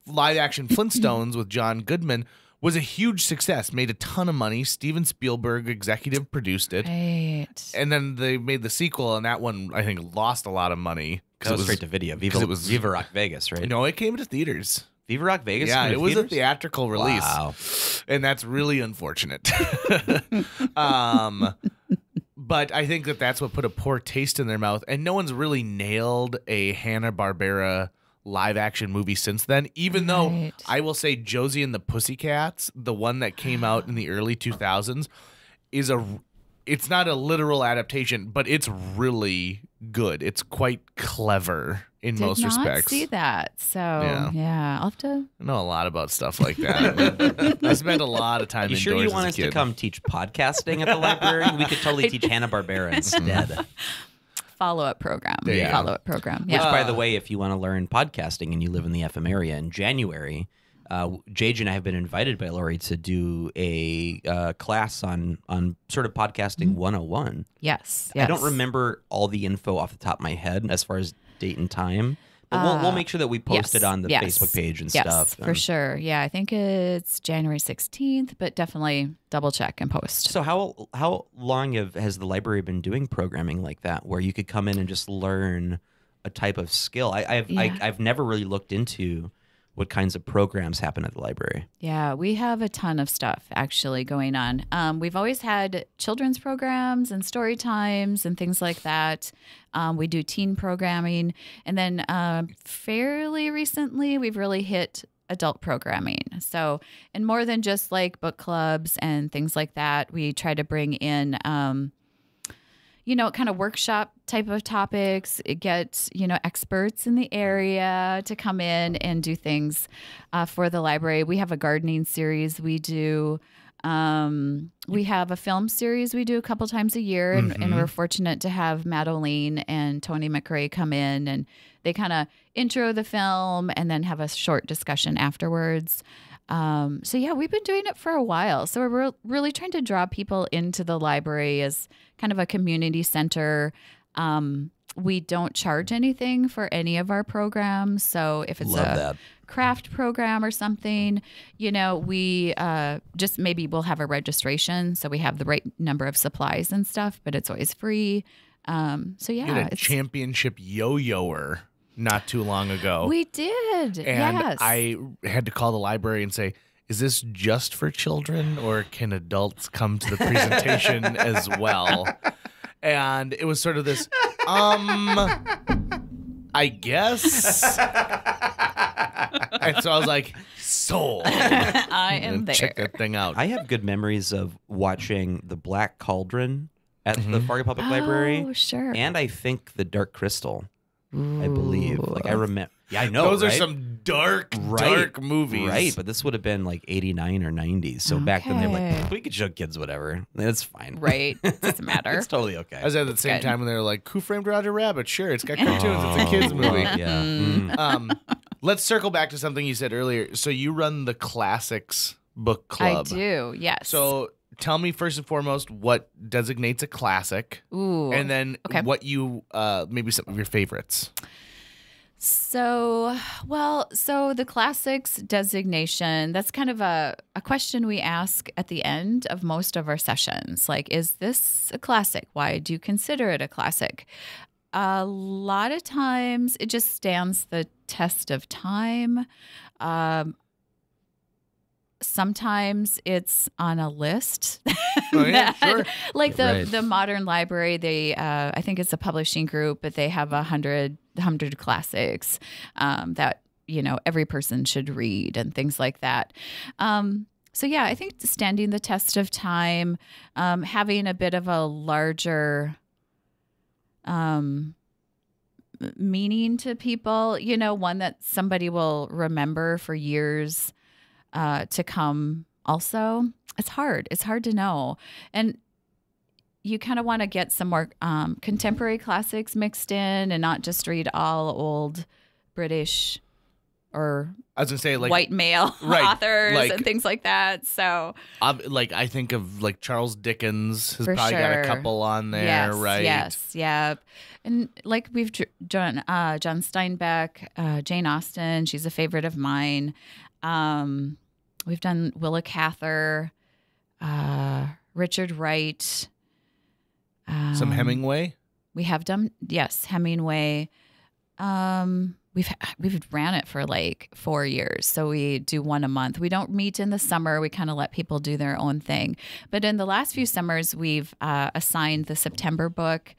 live action Flintstones with John Goodman was a huge success, made a ton of money. Steven Spielberg executive produced it. Right. And then they made the sequel, and that one, I think, lost a lot of money. That was straight to video. it was- Viva Rock Vegas, right? No, it came to theaters. Viva Rock Vegas? Yeah, came to it was a theaters? theatrical release. Wow. And that's really unfortunate. But I think that that's what put a poor taste in their mouth. And no one's really nailed a Hanna-Barbera live-action movie since then, even though Right. I will say Josie and the Pussycats, the one that came out in the early 2000s, it's not a literal adaptation, but it's really good. It's quite clever in Did most not respects. see that. So, Yeah. yeah, I'll have to. I know a lot about stuff like that. I spent a lot of time You indoors sure you as want a us to kid. come teach podcasting at the library? We could totally teach Hanna-Barbera instead. Follow-up program. There you go. Follow-up program. Which, Yeah. by the way, if you want to learn podcasting and you live in the FM area in January, JJ and I have been invited by Lori to do a class on sort of podcasting 101. Yes. I don't remember all the info off the top of my head as far as date and time, but we'll make sure that we post it on the Facebook page and yes, stuff. for sure. Yeah, I think it's January 16th, but definitely double check and post. So how long has the library been doing programming like that, where you could come in and just learn a type of skill? I've never really looked into what kinds of programs happen at the library. Yeah, we have a ton of stuff actually going on. We've always had children's programs and story times and things like that. We do teen programming. And then fairly recently, we've really hit adult programming. So, and more than just like book clubs and things like that, we try to bring in kind of workshop type of topics, get, experts in the area to come in and do things for the library. We have a gardening series we do. We have a film series we do a couple times a year, and we're fortunate to have Matt O'Lean and Tony McRae come in, and they kind of intro the film and then have a short discussion afterwards. So yeah, we've been doing it for a while. So we're really trying to draw people into the library as kind of a community center. We don't charge anything for any of our programs. So if it's Love that. craft program or something, we just maybe we'll have a registration. So we have the right number of supplies and stuff, but it's always free. So yeah, You had a championship yo-yoer not too long ago. we did. And yes. I had to call the library and say, is this just for children or can adults come to the presentation as well? And it was sort of this, I guess. And so I was like, sold. I am there. Check that thing out. I have good memories of watching The Black Cauldron at the Fargo Public Library. Oh, sure. And I think The Dark Crystal, I believe. Like I remember. Yeah, I know. Those are right? some dark Right. movies. Right, but this would have been like 89 or 90. So back then they were Okay. like, we could show kids whatever. That's fine. Right. Doesn't matter. It's totally okay. I was at the same good. time when they were like, Who Framed Roger Rabbit? Sure, it's got cartoons. It's a kids movie. Yeah. Mm-hmm. Let's circle back to something you said earlier. So you run the Classics Book Club. I do. Yes. So tell me first and foremost what designates a classic, Ooh. and then Okay. what you maybe some of your favorites. So the classics designation, that's kind of a question we ask at the end of most of our sessions. Like, is this a classic? Why do you consider it a classic? A lot of times it just stands the test of time. Sometimes it's on a list. Oh, yeah, sure. Like Right. the Modern Library, they I think it's a publishing group, but they have 100 classics that every person should read and things like that. So yeah, I think standing the test of time, having a bit of a larger meaning to people, one that somebody will remember for years to come also. It's hard. It's hard to know. And you kind of want to get some more contemporary classics mixed in and not just read all old British or I was gonna say white male authors and things like that. So I think of Charles Dickens has for probably got a sure. couple on there, Yes, right? Yes, yeah. And we've done John Steinbeck, Jane Austen. She's a favorite of mine. We've done Willa Cather, Richard Wright. Some Hemingway. We have done, yes, Hemingway. We've ran it for 4 years, so we do one a month. We don't meet in the summer. We kind of let people do their own thing. But in the last few summers, we've assigned the September book,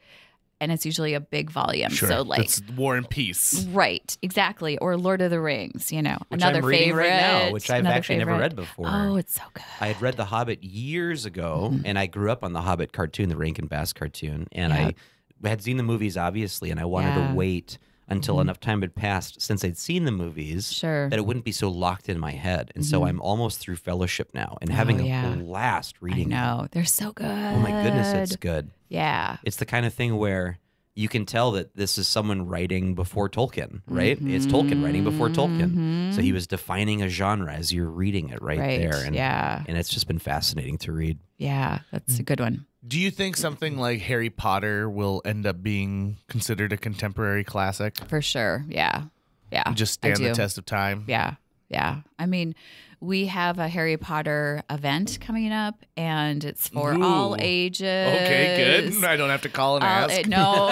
and it's usually a big volume. Sure. So it's War and Peace. Right, exactly, or Lord of the Rings. Which another I'm reading favorite right now, which I've actually never read before. Oh, it's so good. I had read The Hobbit years ago, and I grew up on the Hobbit cartoon, the Rankin Bass cartoon, and I had seen the movies, obviously, and I wanted to wait until enough time had passed since I'd seen the movies that it wouldn't be so locked in my head. And so I'm almost through Fellowship now and having a blast reading it. I know. They're so good. Oh, my goodness, it's good. Yeah. It's the kind of thing where you can tell that this is someone writing before Tolkien, right? It's Tolkien writing before Tolkien. So he was defining a genre as you're reading it right there. And, and it's just been fascinating to read. Yeah, that's a good one. Do you think something like Harry Potter will end up being considered a contemporary classic? For sure. Yeah. Yeah. Just stand the test of time? Yeah. Yeah. I mean, we have a Harry Potter event coming up, and it's for all ages. Okay, good. I don't have to call and ask. No,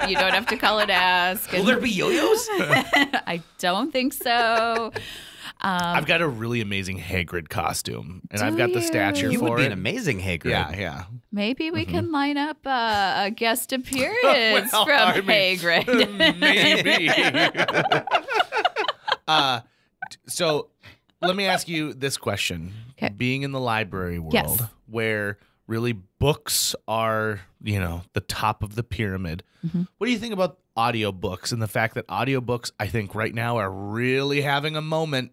you don't have to call and ask. Will there be yo-yos? I don't think so. I've got a really amazing Hagrid costume, and I've got the stature You for it. would be an amazing Hagrid. Yeah. Maybe we can line up a guest appearance from Hagrid. Maybe. So let me ask you this question. Okay. Being in the library world, where really books are, the top of the pyramid, what do you think about audiobooks and the fact that audiobooks, I think right now, are really having a moment?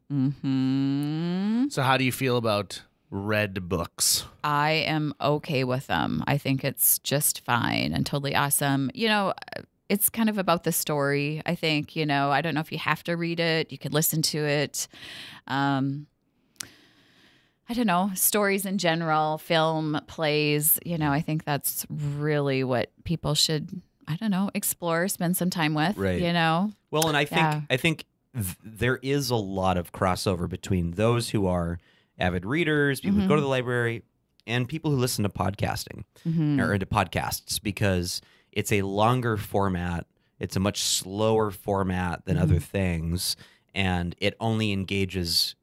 So how do you feel about read books? I am okay with them. I think it's just fine and totally awesome. It's kind of about the story, I think. I don't know if you have to read it. You can listen to it. I don't know, stories in general, film, plays, I think that's think what people should, explore, spend some time with, Right. Well, and I think there is a lot of crossover between those who are avid readers, people who go to the library, and people who listen to podcasting or to podcasts, because it's a longer format. It's a much slower format than other things, and it only engages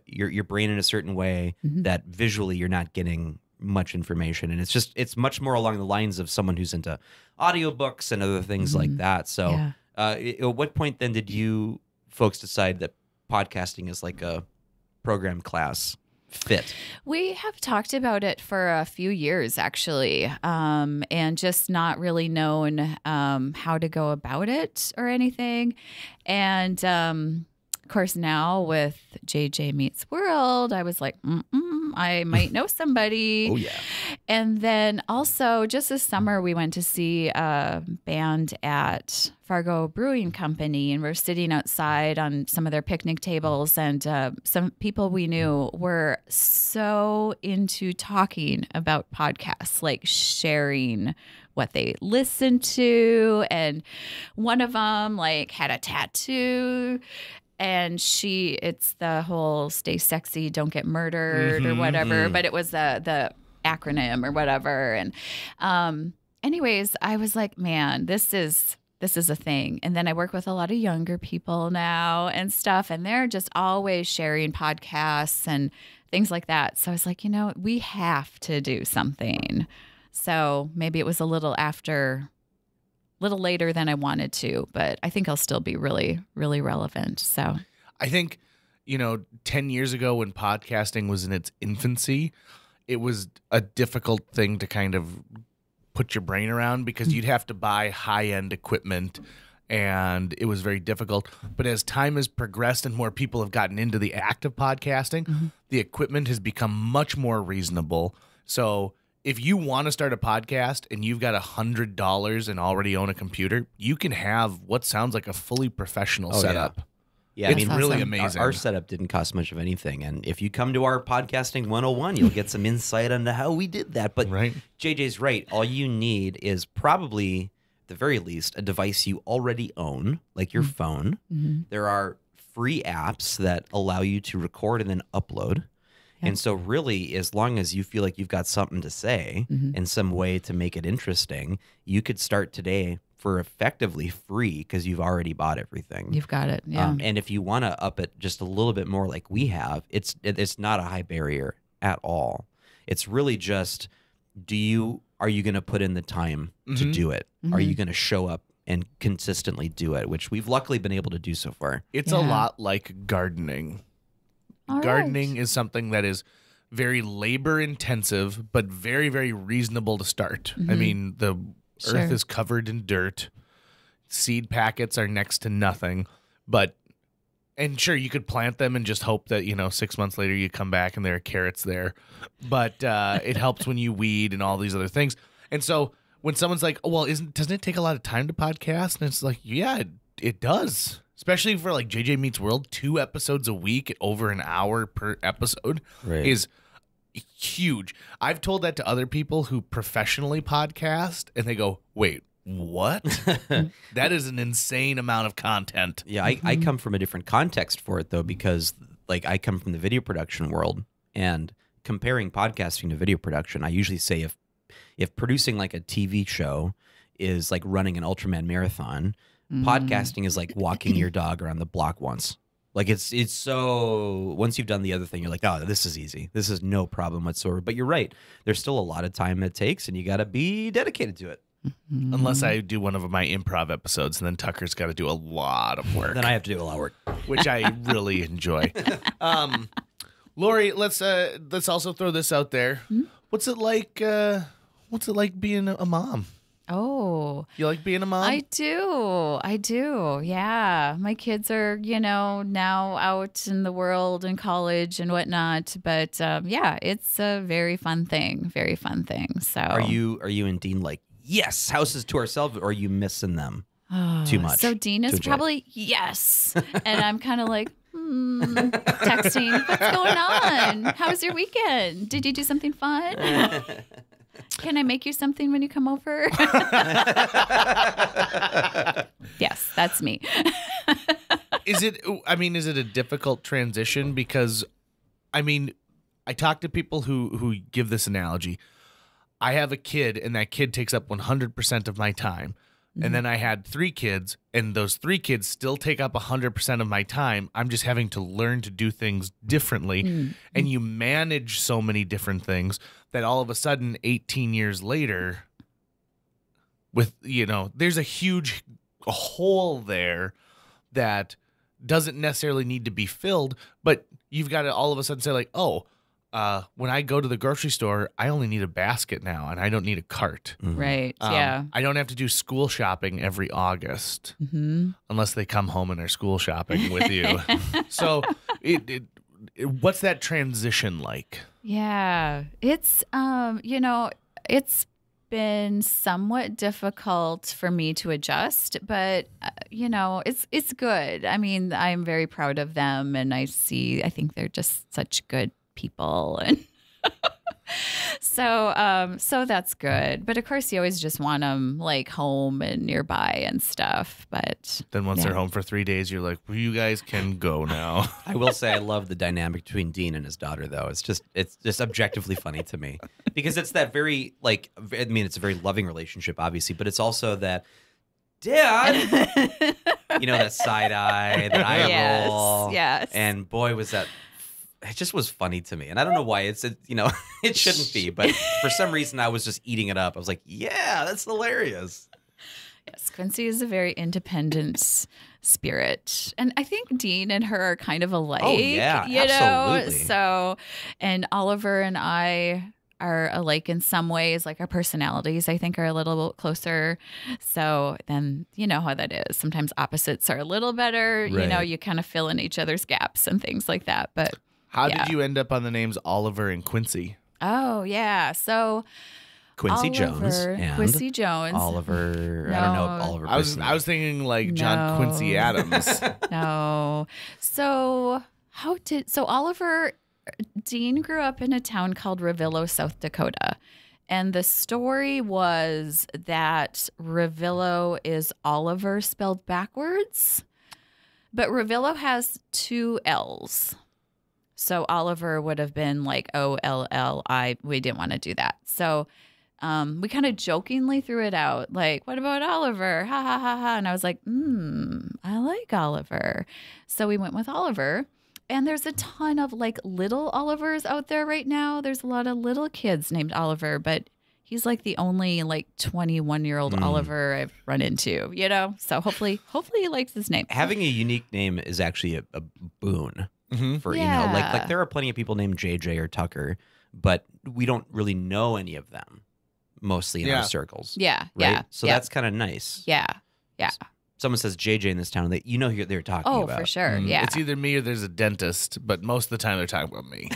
your brain in a certain way that visually you're not getting much information. And it's much more along the lines of someone who's into audiobooks and other things like that. So at what point then did you folks decide that podcasting is like a program class fit? We have talked about it for a few years, actually, and just not really known how to go about it or anything. And of course, now with JJ Meets World, I was like, I might know somebody. Oh, yeah. And then also, just this summer, we went to see a band at Fargo Brewing Company, and we're sitting outside on some of their picnic tables, and some people we knew were so into talking about podcasts, like sharing what they listened to. And one of them had a tattoo. And it's the whole "stay sexy, don't get murdered" or whatever, but it was the acronym or whatever. And anyways, I was like, man, this is a thing. And then I work with a lot of younger people now and stuff, and they're just always sharing podcasts and things like that. So I was like, we have to do something. So maybe it was a little later than I wanted to, but I think I'll still be really, really relevant. So I think, 10 years ago when podcasting was in its infancy, it was a difficult thing to kind of put your brain around, because you'd have to buy high-end equipment and it was very difficult. But as time has progressed and more people have gotten into the act of podcasting, the equipment has become much more reasonable. So if you want to start a podcast and you've got $100 and already own a computer, you can have what sounds like a fully professional setup. Yeah, It's I mean, really awesome. amazing. Our setup didn't cost much of anything, and if you come to our podcasting 101, you'll get some insight into how we did that. But Right. JJ's right. All you need is probably, at the very least, a device you already own, like your phone. There are free apps that allow you to record and then upload. And so really, as long as you feel like you've got something to say and some way to make it interesting, you could start today for effectively free because you've already bought everything. You've got it. Yeah. And if you want to up it just a little bit more like we have, it's not a high barrier at all. It's really just, are you going to put in the time to do it? Are you going to show up and consistently do it, which we've luckily been able to do so far. It's a lot like gardening. All Gardening right. is something that is very labor intensive, but very, very reasonable to start. I mean, the Sure. earth is covered in dirt. Seed packets are next to nothing. And sure, you could plant them and just hope that, 6 months later you come back and there are carrots there. But it helps when you weed and all these other things. And so when someone's like, oh, well, doesn't it take a lot of time to podcast? And it's like, yeah, it does. Especially for like JJ Meets World, 2 episodes a week at over an hour per episode is huge. I've told that to other people who professionally podcast, and they go, wait, what? That is an insane amount of content. Yeah, I come from a different context for it, though, because like I come from the video production world, and comparing podcasting to video production, I usually say if producing like a TV show is like running an Ultraman marathon, podcasting is like walking your dog around the block once. Like it's so, once you've done the other thing, you're like, oh, this is easy. This is no problem whatsoever. But you're right. There's still a lot of time it takes, and you got to be dedicated to it. Unless I do one of my improv episodes, and then Tucker's got to do a lot of work, Then I have to do a lot of work. which I really enjoy. Lori, let's also throw this out there. What's it like? What's it like being a mom? Oh, You like being a mom? I do. Yeah. My kids are, now out in the world and college and whatnot. But yeah, it's a very fun thing. Very fun thing. So Are you and Dean like, yes, houses to ourselves, or are you missing them too much? So Dean is to enjoy? probably yes. And I'm kind of like, texting, what's going on? How was your weekend? Did you do something fun? Can I make you something when you come over? Yes, that's me. Is it a difficult transition? Because, I talk to people who give this analogy. I have a kid, and that kid takes up 100% of my time. And then I had 3 kids, and those 3 kids still take up 100% of my time. I'm just having to learn to do things differently. And you manage so many different things that all of a sudden, 18 years later, there's a huge hole there that doesn't necessarily need to be filled, but you've got to all of a sudden say like, when I go to the grocery store, I only need a basket now, and I don't need a cart. Right. Yeah. I don't have to do school shopping every August unless they come home and are school shopping with you. So what's that transition like? Yeah. It's, it's been somewhat difficult for me to adjust, but, it's good. I mean, I'm very proud of them, and I think they're just such good people, and so that's good. But of course, you always just want them like home and nearby and stuff. But Then once they're home for 3 days, you're like, well, you guys can go now. I will say I love the dynamic between Dean and his daughter, though. It's just objectively funny to me because it's that very it's a very loving relationship, obviously, but it's also that Dad, that side eye, that eye roll, yes. and boy, was that. It just was funny to me, and I don't know why it shouldn't be, but for some reason I was just eating it up. I was like, yeah, that's hilarious. Yes, Quincy is a very independent spirit. And I think Dean and her are kind of alike. Oh, yeah, you absolutely. know? So, and Oliver and I are alike in some ways. Like our personalities, I think, are a little closer. So then you know how that is. Sometimes opposites are a little better. You know, Right. you kind of fill in each other's gaps and things like that. But How yeah. did you end up on the names Oliver and Quincy? oh yeah, so Quincy Jones Oliver, and Quincy Jones. Oliver. I don't know if No. Oliver. I was thinking like John No. Quincy Adams. No. So Oliver Dean grew up in a town called Ravillo, South Dakota. And the story was that Ravillo is Oliver spelled backwards. But Ravillo has 2 L's. So Oliver would have been like O-L-L-I. We didn't want to do that. So we kind of jokingly threw it out, like, what about Oliver? Ha ha ha ha. And I was like, I like Oliver. So we went with Oliver. And there's a ton of like little Olivers out there right now. There's a lot of little kids named Oliver, but he's like the only like 21-year-old Oliver I've run into, you know? So hopefully he likes his name. Having a unique name is actually a boon for, you know, like Yeah. there are plenty of people named JJ or Tucker, but we don't really know any of them mostly in Yeah. our circles. Yeah. Right? Yeah. So yeah, that's kind of nice. yeah. Yeah. Someone says JJ in this town, that you know who they're talking Oh, about. for sure. Yeah. It's either me or there's a dentist, but most of the time they're talking about me.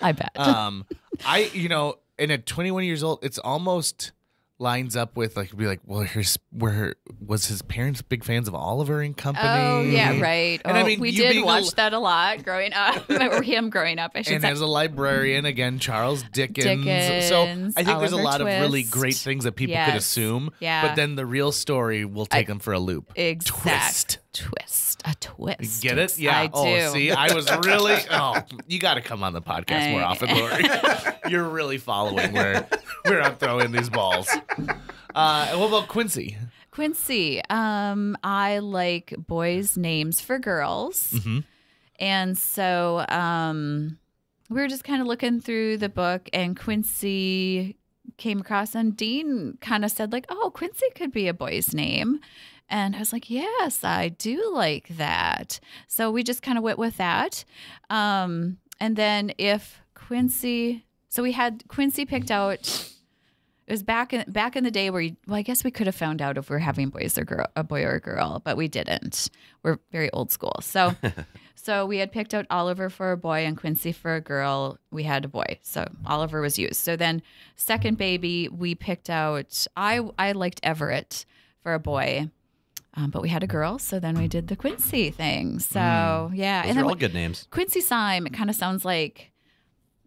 I bet. And at 21 years old, it's almost lines up with like, be like, well, was his parents big fans of Oliver and Company? Oh, yeah, right. And I mean, we you did being watch that a lot growing up, or him growing up, I should And say. as a librarian, again, Charles Dickens. So Dickens, I think there's a Oliver lot of really Twist. great things that people Yes. could assume. Yeah. But then the real story will take them for a loop. Exact twist. A twist. Get it? Yeah. I do. Oh, see, I was really. Oh, you got to come on the podcast more often, Lori. You're really following where I'm throwing these balls. And what about Quincy? Quincy. I like boys' names for girls. Mm-hmm. And so we were just kind of looking through the book, and Quincy came across, and Dean kind of said, like, oh, Quincy could be a boy's name. And I was like, yes, I do like that. So we just kind of went with that. And then if Quincy, so we had Quincy picked out. It was back in the day where I guess we could have found out if we were having a boy or a girl, but we didn't. We're very old school. So so we had picked out Oliver for a boy and Quincy for a girl. We had a boy. So Oliver was used. So then second baby, we picked out, I liked Everett for a boy. But we had a girl, so then we did the Quincy thing. So yeah, Those and are then all good names. Quincy Syme, it kind of sounds like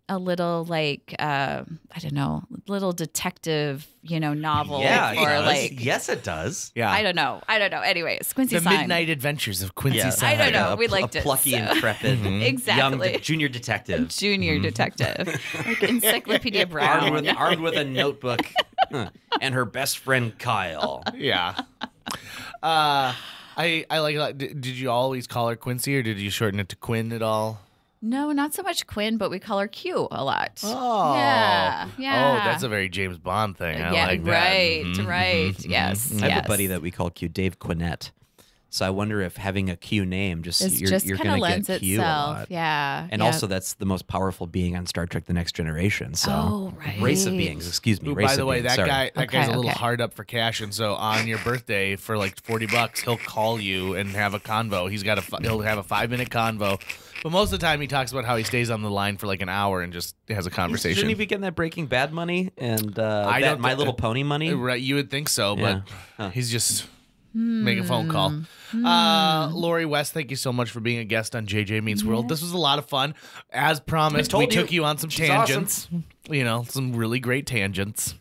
a little like I don't know, little detective, novel. Yeah, or it does. like Yes, it does. Yeah. I don't know. Anyways, Quincy The Syme. Midnight Adventures of Quincy Yeah. Syme. I don't know. A We liked a it, plucky, so. intrepid, Exactly. young junior detective, Junior detective, like Encyclopedia Brown. armed with a notebook, and her best friend Kyle. Yeah. I like it a lot. Did you always call her Quincy, or did you shorten it to Quinn at all? No, not so much Quinn, but we call her Q a lot. Oh. Yeah. Oh, that's a very James Bond thing. I yeah, like that. right, Mhm, right. mhm, Yes. mhm. I have yes. a buddy that we call Q, Dave Quinnett. So I wonder if having a Q name It's you're just going kind of to lends get Q a itself. lot. Yeah. And yeah. also, that's the most powerful being on Star Trek: The Next Generation. So, Oh, right. race of beings. Excuse me. Ooh, Race by the of way, beings, that sorry. guy's a little okay. hard up for cash, and so on your birthday for like $40, he'll call you and have a convo. He'll have a 5-minute convo, but most of the time he talks about how he stays on the line for like an hour and just has a conversation. Shouldn't he be getting that Breaking Bad money and I that don't My thi- Little Pony money? Right, you would think so, Yeah. but he's just making a phone call. Lori West, thank you so much for being a guest on JJ Meets World. This was a lot of fun. As promised, I we told you. took you on some She's tangents. Some really great tangents.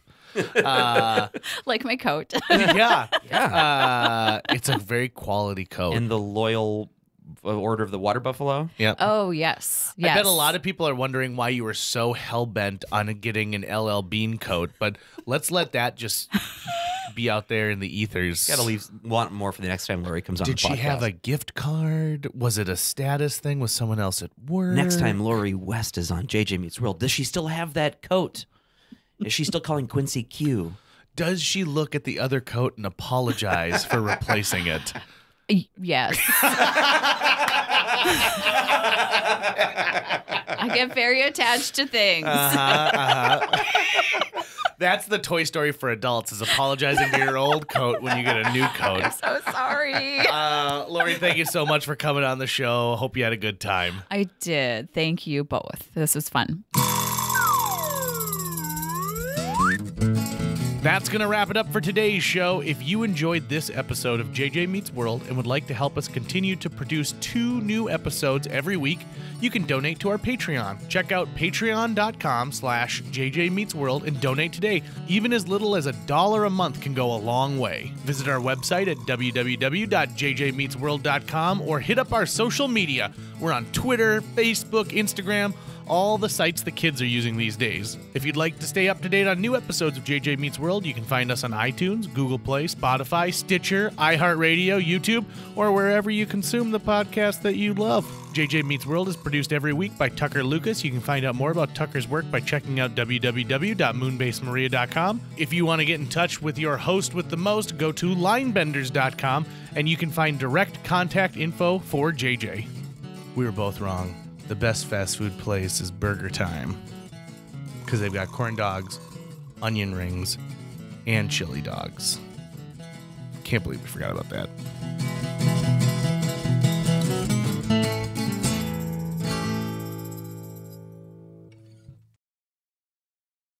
like my coat. Yeah. It's a very quality coat. And the Loyal Order of the Water Buffalo? Yep. Oh, yes. Yes. I bet a lot of people are wondering why you were so hell-bent on getting an LL Bean coat, but let's let that just be out there in the ethers. Gotta want more for the next time Lori comes on Did the she podcast. have a gift card? Was it a status thing with someone else at work? Next time Lori West is on JJ Meets World, does she still have that coat? Is she still calling Quincy Q? Does she look at the other coat and apologize for replacing it? Yes. I get very attached to things. That's the Toy Story for adults, is apologizing to your old coat when you get a new coat. I'm so sorry. Lori, thank you so much for coming on the show. Hope you had a good time. I did. Thank you both. This was fun. That's going to wrap it up for today's show. If you enjoyed this episode of JJ Meets World and would like to help us continue to produce 2 new episodes every week, you can donate to our Patreon. Check out patreon.com/JJMeetsWorld and donate today. Even as little as $1 a month can go a long way. Visit our website at www.jjmeetsworld.com or hit up our social media. We're on Twitter, Facebook, Instagram, all the sites the kids are using these days. If you'd like to stay up to date on new episodes of JJ Meets World, you can find us on iTunes, Google Play, Spotify, Stitcher, iHeartRadio, YouTube, or wherever you consume the podcast that you love. JJ Meets World is produced every week by Tucker Lucas. You can find out more about Tucker's work by checking out www.moonbasemaria.com. If you want to get in touch with your host with the most, go to linebenders.com, and you can find direct contact info for JJ. We were both wrong. The best fast food place is Burger Time because they've got corn dogs, onion rings, and chili dogs. Can't believe we forgot about that.